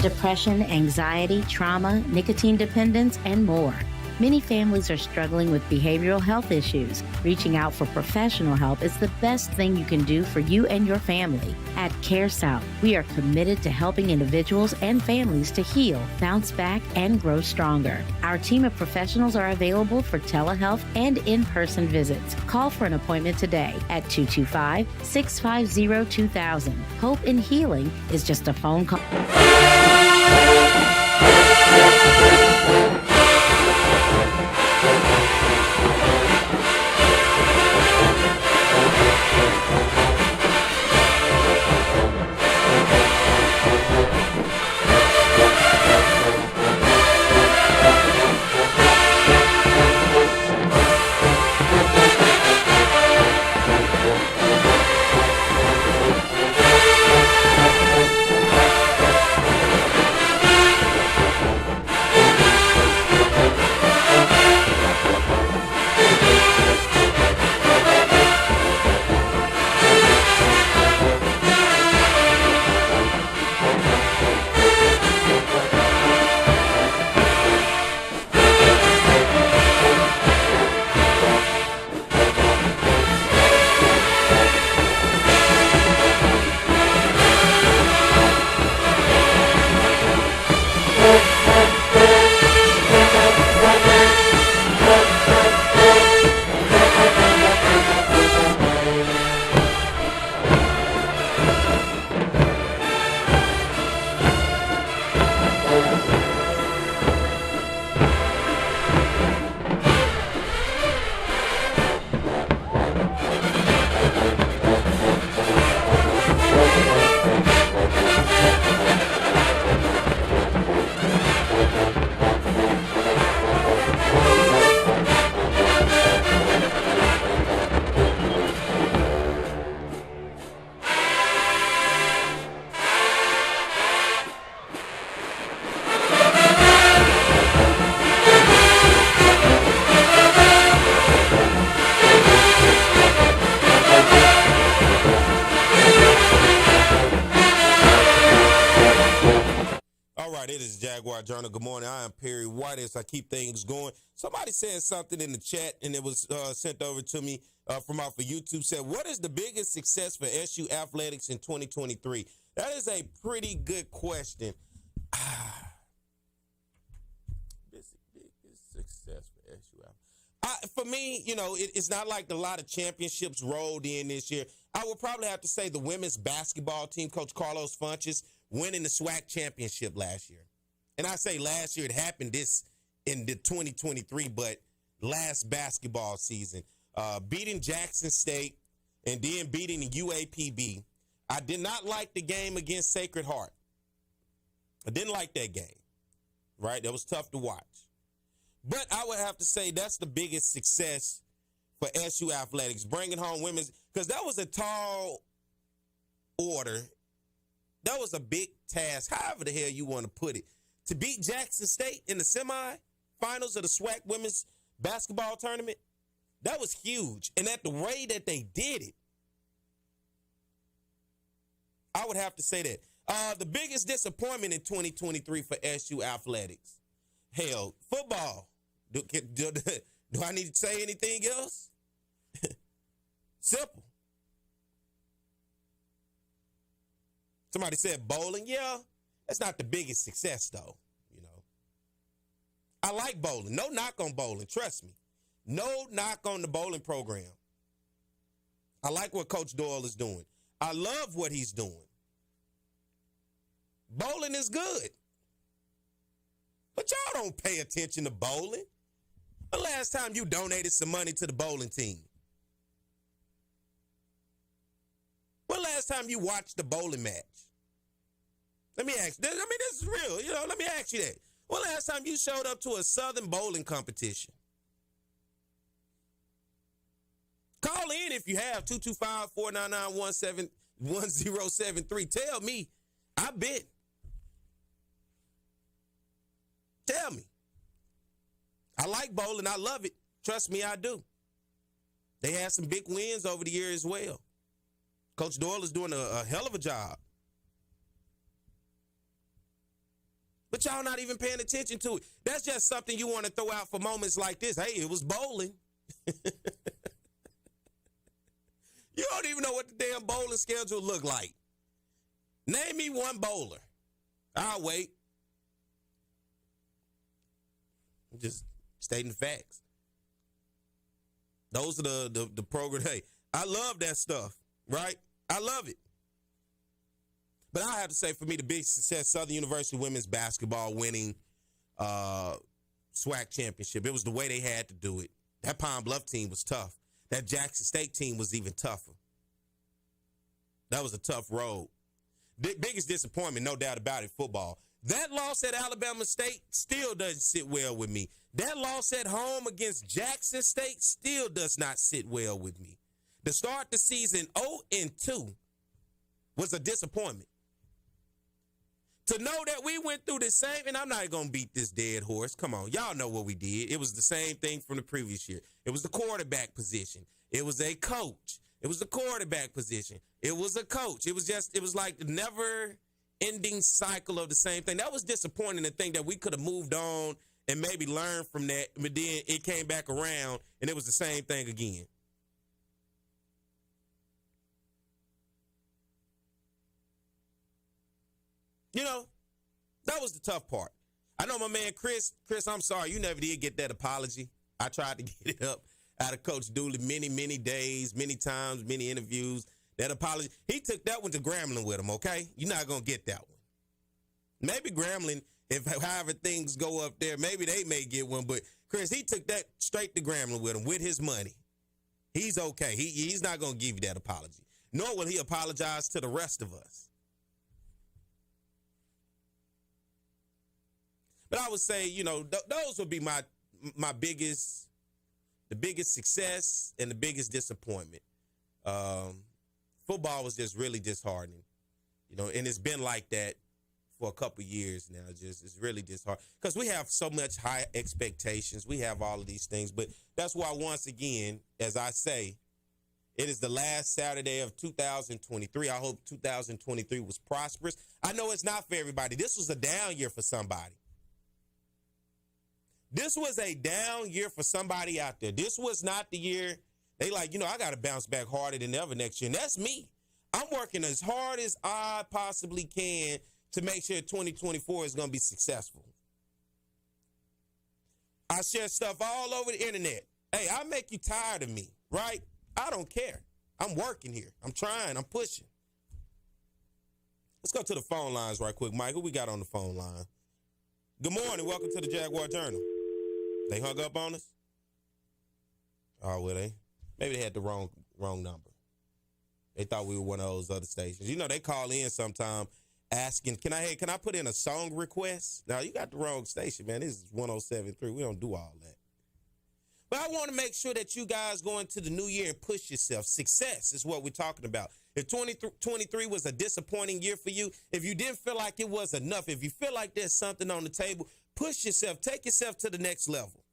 depression, anxiety, trauma, nicotine dependence, and more. Many families are struggling with behavioral health issues. Reaching out for professional help is the best thing you can do for you and your family. At CareSouth, we are committed to helping individuals and families to heal, bounce back, and grow stronger. Our team of professionals are available for telehealth and in-person visits. Call for an appointment today at 225-650-2000. Hope in healing is just a phone call.
It is Jaguar Journal. Good morning. I am Perry White as I keep things going. Somebody said something in the chat, and it was sent over to me from off of YouTube. Said, what is the biggest success for SU athletics in 2023? That is a pretty good question. Biggest success for SU athletics. For me, it's not like a lot of championships rolled in this year. I would probably have to say the women's basketball team, Coach Carlos Funches, winning the SWAC championship last year. And I say last year, it happened in the 2023, but last basketball season. Beating Jackson State and then beating the UAPB. I did not like the game against Sacred Heart. I didn't like that game, right? That was tough to watch. But I would have to say that's the biggest success for SU athletics, bringing home women's, because that was a tall order. That was a big task, however the hell you want to put it. To beat Jackson State in the semifinals of the SWAC women's basketball tournament, that was huge. And at the way that they did it, I would have to say that. The biggest disappointment in 2023 for SU athletics, hell, football. Do I need to say anything else? Simple. Somebody said bowling. Yeah, that's not the biggest success, though. I like bowling. No knock on bowling. Trust me. No knock on the bowling program. I like what Coach Doyle is doing. I love what he's doing. Bowling is good. But y'all don't pay attention to bowling. The last time you donated some money to the bowling team? When last time you watched the bowling match? Let me ask. This is real. Let me ask you that. When last time you showed up to a Southern bowling competition? Call in if you have, 225-499-1073. Tell me. I've been. Tell me. I like bowling. I love it. Trust me, I do. They had some big wins over the year as well. Coach Doyle is doing a hell of a job. But y'all not even paying attention to it. That's just something you want to throw out for moments like this. Hey, it was bowling. You don't even know what the damn bowling schedule look like. Name me one bowler. I'll wait. I'm just stating the facts. Those are the program. Hey, I love that stuff, right? I love it. But I have to say, for me, the big success, Southern University women's basketball winning SWAC championship. It was the way they had to do it. That Pine Bluff team was tough. That Jackson State team was even tougher. That was a tough road. Biggest disappointment, no doubt about it, football. That loss at Alabama State still doesn't sit well with me. That loss at home against Jackson State still does not sit well with me. To start the season 0-2 was a disappointment. To know that we went through the same, and I'm not going to beat this dead horse. Come on, y'all know what we did. It was the same thing from the previous year. It was the quarterback position. It was a coach. It was the quarterback position. It was a coach. It was like the never-ending cycle of the same thing. That was disappointing to think that we could have moved on and maybe learned from that, but then it came back around, and it was the same thing again. You know, that was the tough part. I know my man Chris, I'm sorry, you never did get that apology. I tried to get it up out of Coach Dooley many days, many times, many interviews. That apology, he took that one to Grambling with him, okay? You're not going to get that one. Maybe Grambling, if however things go up there, maybe they may get one. But Chris, he took that straight to Grambling with him with his money. He's okay. He's not going to give you that apology. Nor will he apologize to the rest of us. But I would say, you know, those would be my biggest, the biggest success and the biggest disappointment. Football was just really disheartening, you know, and it's been like that for a couple of years now. It's really disheartening because we have so much high expectations. We have all of these things, but that's why once again, as I say, it is the last Saturday of 2023. I hope 2023 was prosperous. I know it's not for everybody. This was a down year for somebody. This was a down year for somebody out there. This was not the year they like, you know, I got to bounce back harder than ever next year. And that's me. I'm working as hard as I possibly can to make sure 2024 is going to be successful. I share stuff all over the internet. Hey, I make you tired of me, right? I don't care. I'm working here. I'm trying. I'm pushing. Let's go to the phone lines right quick. Mike, who we got on the phone line? Good morning. Welcome to the Jaguar Journal. They hung up on us? Oh, well, maybe they had the wrong number. They thought we were one of those other stations. You know, they call in sometime asking, can I put in a song request? Now, you got the wrong station, man. This is 107.3. We don't do all that. But I want to make sure that you guys go into the new year and push yourself. Success is what we're talking about. If 2023 was a disappointing year for you, if you didn't feel like it was enough, if you feel like there's something on the table, push yourself. Take yourself to the next level.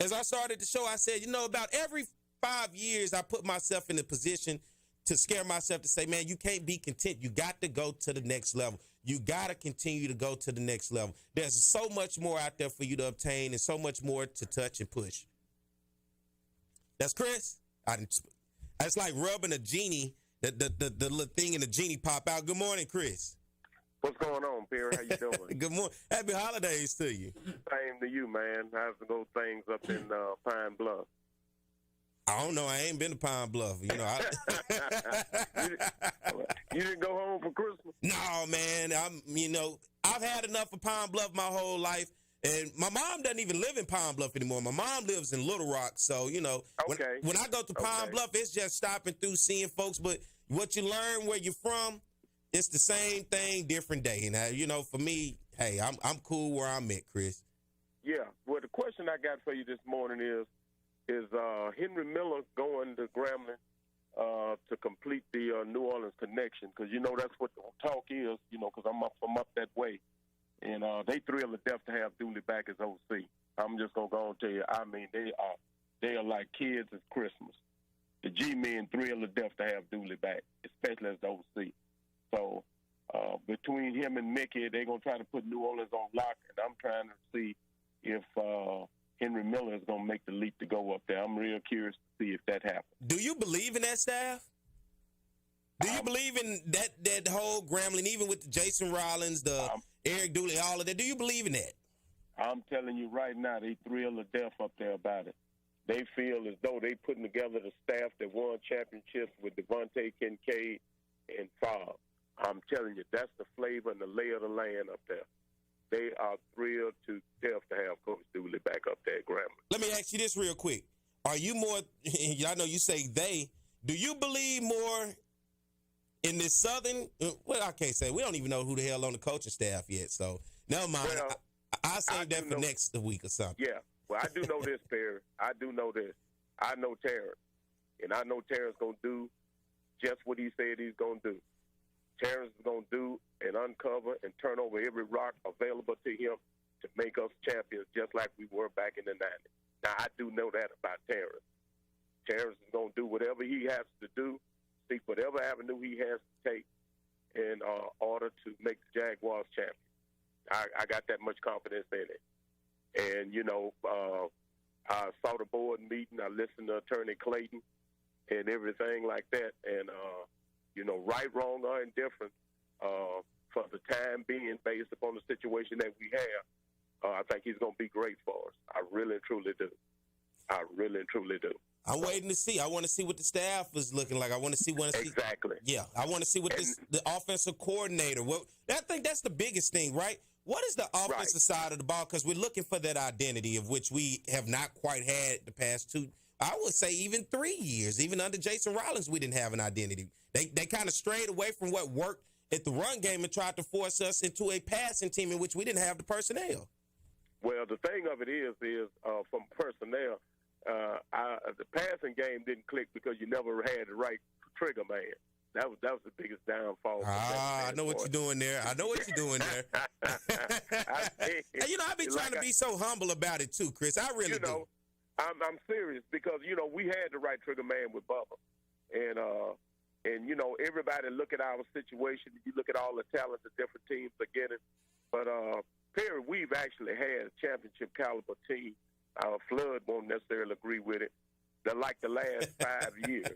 As I started the show, I said, you know, about every 5 years, I put myself in a position to scare myself to say, man, you can't be content. You got to go to the next level. You got to continue to go to the next level. There's so much more out there for you to obtain and so much more to touch and push. That's Chris. It's like rubbing a genie, the little thing in the genie pop out. Good morning, Chris.
What's going on, Perry? How you doing?
Good morning. Happy holidays to you.
Same to you, man. How's those things up in Pine Bluff?
I don't know. I ain't been to Pine Bluff. You know,
you didn't go home for Christmas?
No, man. I've had enough of Pine Bluff my whole life. And my mom doesn't even live in Pine Bluff anymore. My mom lives in Little Rock. So, you know, when I go to Pine Bluff, it's just stopping through, seeing folks. But what you learn where you're from, it's the same thing, different day. And, you know, for me, hey, I'm cool where I'm at, Chris.
Yeah. Well, the question I got for you this morning is Henry Miller going to Grambling to complete the New Orleans connection? Because, you know, that's what the talk is, you know, because I'm up that way. And they thrilled to death to have Dooley back as OC. I'm just going to go and tell you, I mean, they are like kids at Christmas. The G-men thrilled to death to have Dooley back, especially as the OC. So between him and Mickey, they're going to try to put New Orleans on lock, and I'm trying to see if Henry Miller is going to make the leap to go up there. I'm real curious to see if that happens.
Do you believe in that staff? Do you believe in that whole Grambling, even with the Jason Rollins, the Eric Dooley, all of that? Do you believe in that?
I'm telling you right now, they thrilled to death up there about it. They feel as though they putting together the staff that won championships with Devontae Kincaid and Favre. I'm telling you, that's the flavor and the lay of the land up there. They are thrilled to death to have Coach Dooley back up there at Grambling.
Let me ask you this real quick. Are you more, I know you say they, do you believe more in this Southern, well, I can't say. We don't even know who the hell on the coaching staff yet, so never mind.
Well,
I'll save that for next week or something.
Yeah. Well, I do know this, Perry. I do know this. I know Terrence. And I know Terrence going to do just what he said he's going to do. Terrence is going to do and uncover and turn over every rock available to him to make us champions just like we were back in the 90s. Now, I do know that about Terrence. Terrence is going to do whatever he has to do, seek whatever avenue he has to take in order to make the Jaguars champions. I got that much confidence in it. And, you know, I saw the board meeting. I listened to Attorney Clayton and everything like that. And, you know, right, wrong, or indifferent, for the time being, based upon the situation that we have, I think he's going to be great for us. I really and truly do. I really and truly do.
I'm waiting to see. I want to see what the staff is looking like. I want to see what
exactly.
Yeah, I want to see what the offensive coordinator. I think that's the biggest thing, right? What is the offensive side of the ball? Because we're looking for that identity of which we have not quite had the past 2, I would say even 3 years. Even under Jason Rollins, we didn't have an identity. They kind of strayed away from what worked at the run game and tried to force us into a passing team in which we didn't have the personnel.
Well, the thing of it is from personnel, the passing game didn't click because you never had the right trigger man. That was the biggest downfall.
I know what you're doing there. I know what you're doing there. And, you know, I've been trying to be so humble about it too, Chris. I really do.
I'm serious because, you know, we had the right trigger man with Bubba. And you know, everybody look at our situation. You look at all the talent the different teams are getting. But, Perry, we've actually had a championship caliber team. Flood won't necessarily agree with it. They're like the last 5 years.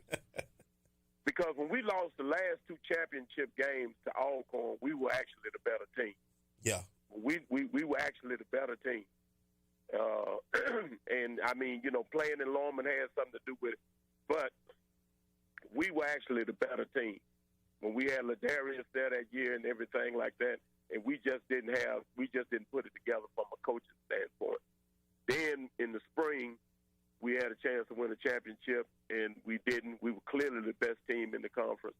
Because when we lost the last 2 championship games to Alcorn, we were actually the better team.
Yeah.
We were actually the better team. And, I mean, you know, playing in Lorman had something to do with it. But we were actually the better team. When we had Ladarius there that year and everything like that, and we just didn't put it together from a coaching standpoint. Then in the spring, we had a chance to win a championship, and we didn't. We were clearly the best team in the conference,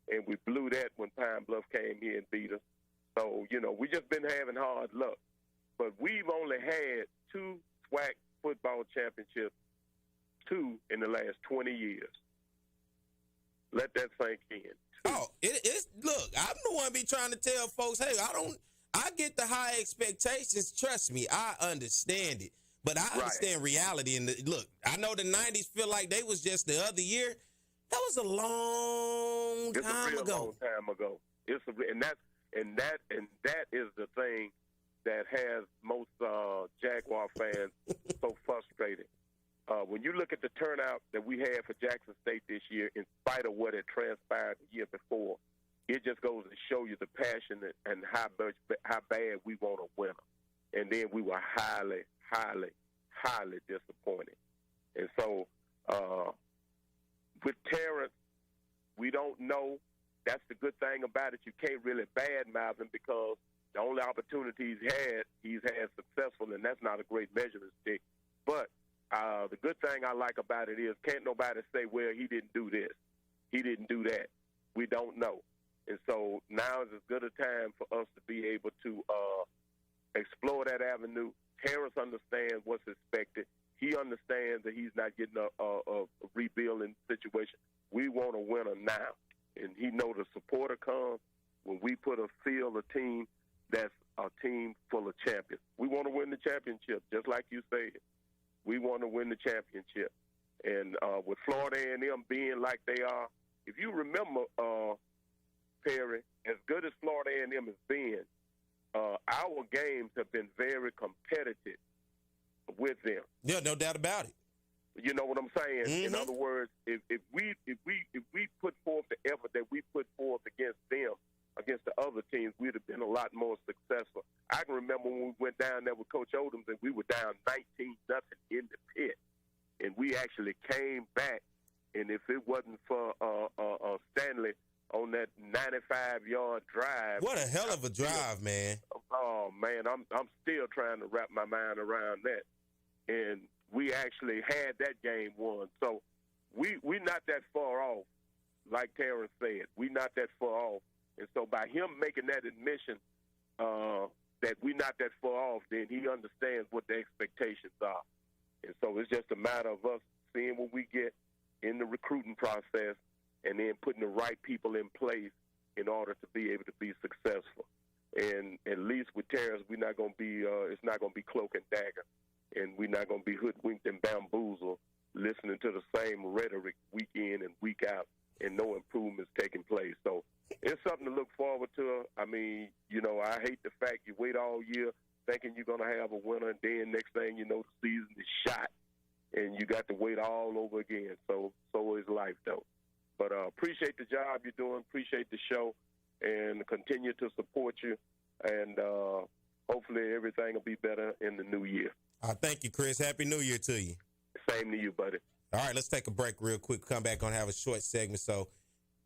and we blew that when Pine Bluff came here and beat us. So, you know, we just been having hard luck. But we've only had 2 SWAC football championships, 2 in the last 20 years. Let that sink in.
Oh, it's look, I'm the one be trying to tell folks, hey, I get the high expectations. Trust me, I understand it. But I understand reality. And look, I know the 90s feel like they was just the other year. That was a long time ago.
Long time ago. And that is the thing that has most Jaguar fans so frustrated. When you look at the turnout that we had for Jackson State this year, in spite of what had transpired the year before, it just goes to show you the passion and how bad we want a winner. And then we were highly, highly, highly disappointed. And so with Terrence, we don't know. That's the good thing about it. You can't really badmouth him because the only opportunity he's had successful, and that's not a great measuring stick. But the good thing I like about it is can't nobody say, well, he didn't do this. He didn't do that. We don't know. And so now is as good a time for us to be able to explore that avenue. Terrence understands what's expected. He understands that he's not getting a rebuilding situation. We want a winner now. And he knows the supporter comes when we put a field, a team that's a team full of champions. We want to win the championship, just like you said. We want to win the championship. And with Florida A&M being like they are, if you remember Perry, as good as Florida A&M has been, our games have been very competitive with them.
Yeah, no doubt about it.
You know what I'm saying?
Mm-hmm.
In other words, if we put forth the effort that we put forth against them, against the other teams, we'd have been a lot more successful. I can remember when we went down there with Coach Odoms and we were down 19-0 in the pit, and we actually came back. And if it wasn't for Stanley on that 95-yard drive,
what a hell of a drive, man!
Oh man, I'm still trying to wrap my mind around that. And we actually had that game won. So we're not that far off, like Terrence said. We're not that far off. And so by him making that admission that we're not that far off, then he understands what the expectations are. And so it's just a matter of us seeing what we get in the recruiting process and then putting the right people in place in order to be able to be successful. And at least with Terrence, we're not going to be it's not going to be cloak and dagger. And we're not going to be hoodwinked and bamboozled listening to the same rhetoric week in and week out and no improvements taking place. So it's something to look forward to. I mean, you know, I hate the fact you wait all year thinking you're going to have a winner, and then next thing you know, the season is shot, and you got to wait all over again. So is life, though. But appreciate the job you're doing, appreciate the show, and continue to support you. And hopefully everything will be better in the new year.
Thank you, Chris. Happy New Year to you.
Same to you, buddy.
All right, let's take a break real quick. Come back, going to have a short segment. So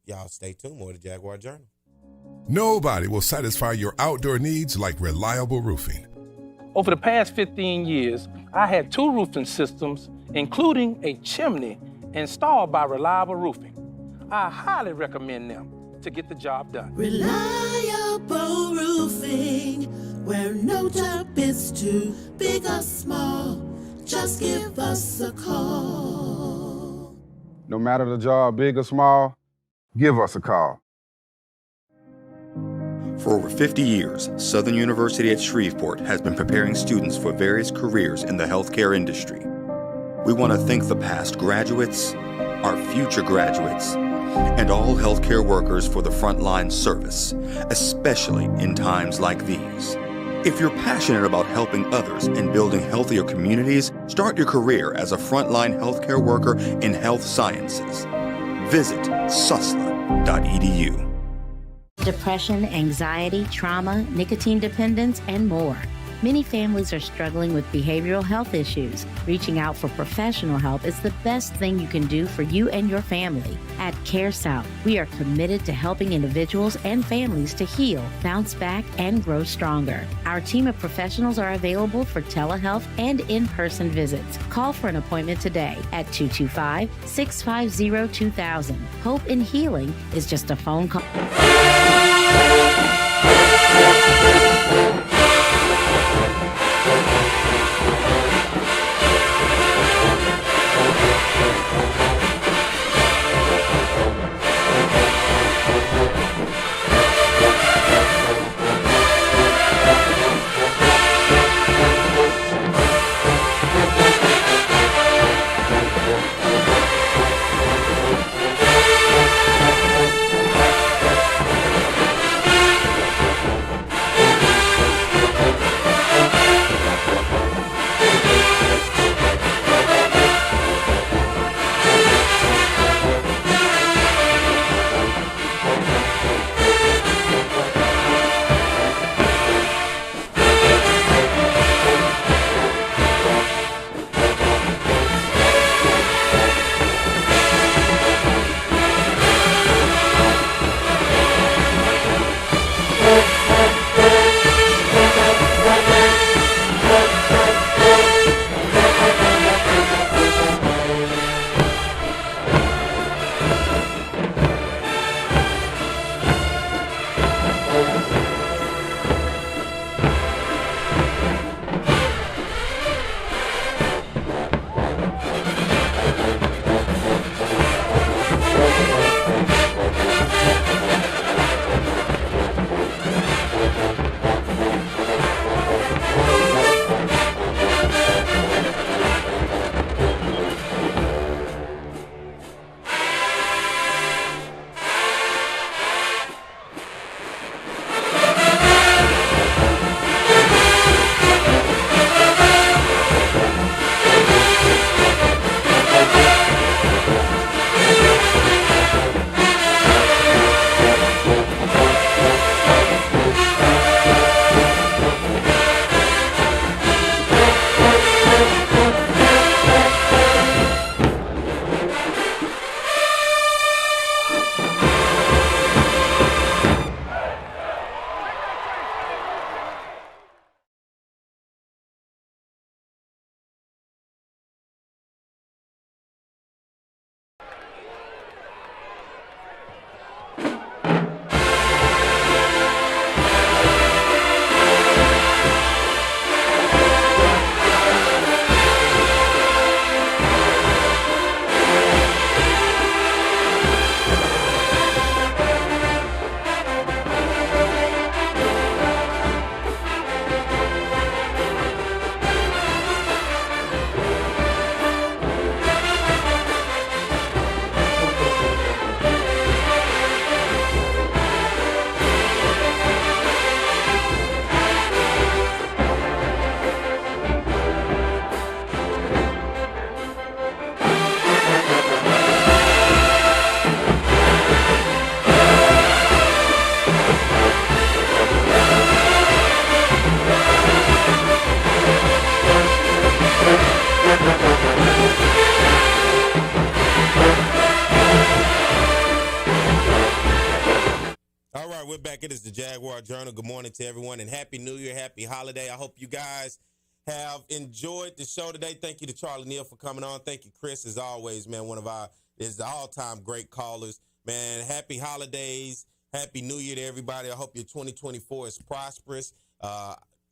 y'all stay tuned. More to Jaguar Journal.
Nobody will satisfy your outdoor needs like reliable roofing.
Over the past 15 years, I had 2 roofing systems, including a chimney, installed by Reliable Roofing. I highly recommend them to get the job done.
Reliable Roofing, where no job is too big or small. Just give us a call.
No matter the job, big or small, give us a call.
For over 50 years, Southern University at Shreveport has been preparing students for various careers in the healthcare industry. We want to thank the past graduates, our future graduates, and all healthcare workers for the frontline service, especially in times like these. If you're passionate about helping others and building healthier communities, start your career as a frontline healthcare worker in health sciences. Visit susla.edu.
Depression, anxiety, trauma, nicotine dependence, and more. Many families are struggling with behavioral health issues. Reaching out for professional help is the best thing you can do for you and your family. At CareSouth, we are committed to helping individuals and families to heal, bounce back, and grow stronger. Our team of professionals are available for telehealth and in-person visits. Call for an appointment today at 225-650-2000. Hope in healing is just a phone call.
to everyone, and Happy New Year, Happy Holiday. I hope you guys have enjoyed the show today. Thank you to Charlie Neal for coming on. Thank you, Chris, as always, man, one of our is the all-time great callers. Man, happy holidays, Happy New Year to everybody. I hope your 2024 is prosperous.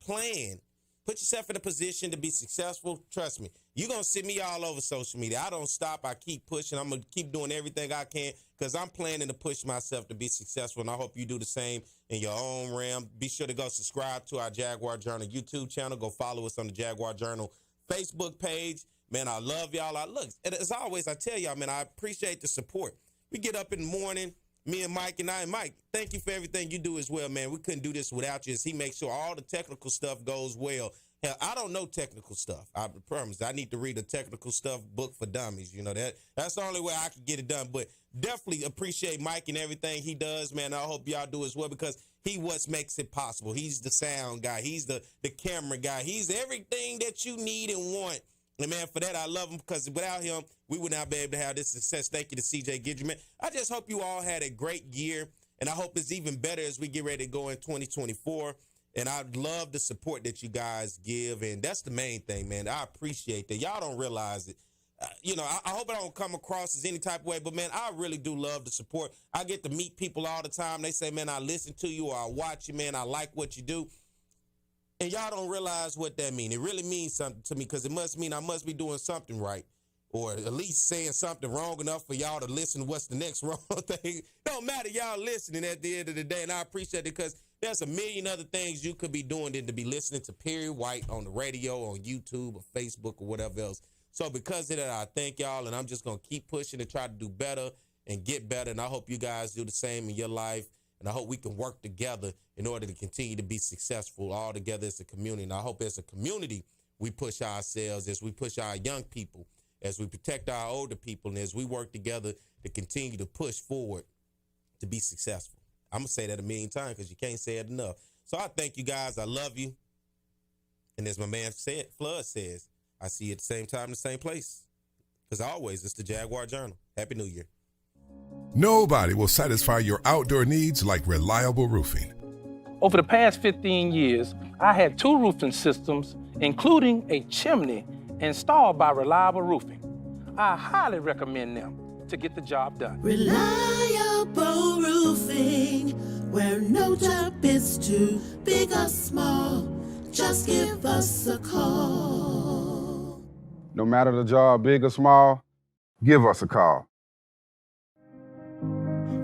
Plan. Put yourself in a position to be successful. Trust me, you're going to see me all over social media. I don't stop. I keep pushing. I'm going to keep doing everything I can because I'm planning to push myself to be successful, and I hope you do the same in your own realm. Be sure to go subscribe to our Jaguar Journal YouTube channel. Go follow us on the Jaguar Journal Facebook page. Man, I love y'all. Look, as always, I tell y'all, man, I appreciate the support. We get up in the morning, me and Mike, Mike, thank you for everything you do as well, man. We couldn't do this without you as he makes sure all the technical stuff goes well. Hell, I don't know technical stuff. I promise. I need to read a technical stuff book for dummies. You know, that's the only way I can get it done. But definitely appreciate Mike and everything he does, man. I hope y'all do as well because he what makes it possible. He's the sound guy. He's the camera guy. He's everything that you need and want. And, man, for that, I love him because without him, we would not be able to have this success. Thank you to CJ Gidry, man. I just hope you all had a great year, and I hope it's even better as we get ready to go in 2024. And I love the support that you guys give, and that's the main thing, man. I appreciate that. Y'all don't realize it. I hope I don't come across as any type of way, but, man, I really do love the support. I get to meet people all the time. They say, man, I listen to you or I watch you, man. I like what you do. And y'all don't realize what that means. It really means something to me because it must mean I must be doing something right or at least saying something wrong enough for y'all to listen to what's the next wrong thing. Don't matter. Y'all listening at the end of the day, and I appreciate it because there's a million other things you could be doing than to be listening to Perry White on the radio, on YouTube or Facebook or whatever else. So because of that, I thank y'all, and I'm just going to keep pushing and try to do better and get better, and I hope you guys do the same in your life. And I hope we can work together in order to continue to be successful all together as a community. And I hope as a community, we push ourselves, as we push our young people, as we protect our older people, and as we work together to continue to push forward to be successful. I'm going to say that a million times because you can't say it enough. So I thank you guys. I love you. And as my man Flood says, I see you at the same time in the same place. Because always, it's the Jaguar Journal. Happy New Year.
Nobody will satisfy your outdoor needs like reliable roofing.
Over the past 15 years, I had 2 roofing systems, including a chimney, installed by Reliable Roofing. I highly recommend them to get the job done.
Reliable Roofing, where no job is too big or small. Just give us a call.
No matter the job, big or small, give us a call.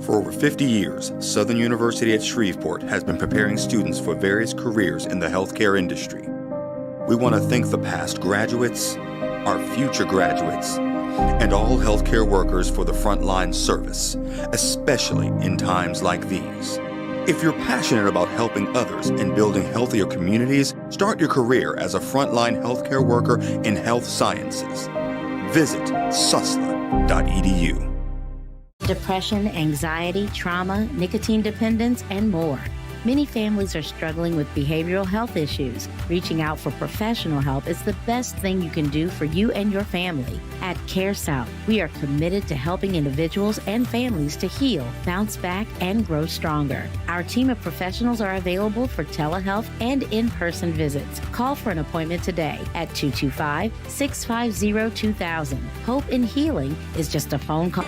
For over 50 years, Southern University at Shreveport has been preparing students for various careers in the healthcare industry. We want to thank the past graduates, our future graduates, and all healthcare workers for the frontline service, especially in times like these. If you're passionate about helping others and building healthier communities, start your career as a frontline healthcare worker in health sciences. Visit susla.edu.
Depression, anxiety, trauma, nicotine dependence, and more. Many families are struggling with behavioral health issues. Reaching out for professional help is the best thing you can do for you and your family. At Care South, we are committed to helping individuals and families to heal, bounce back, and grow stronger. Our team of professionals are available for telehealth and in-person visits. Call for an appointment today at 225-650-2000. Hope in healing is just a phone call.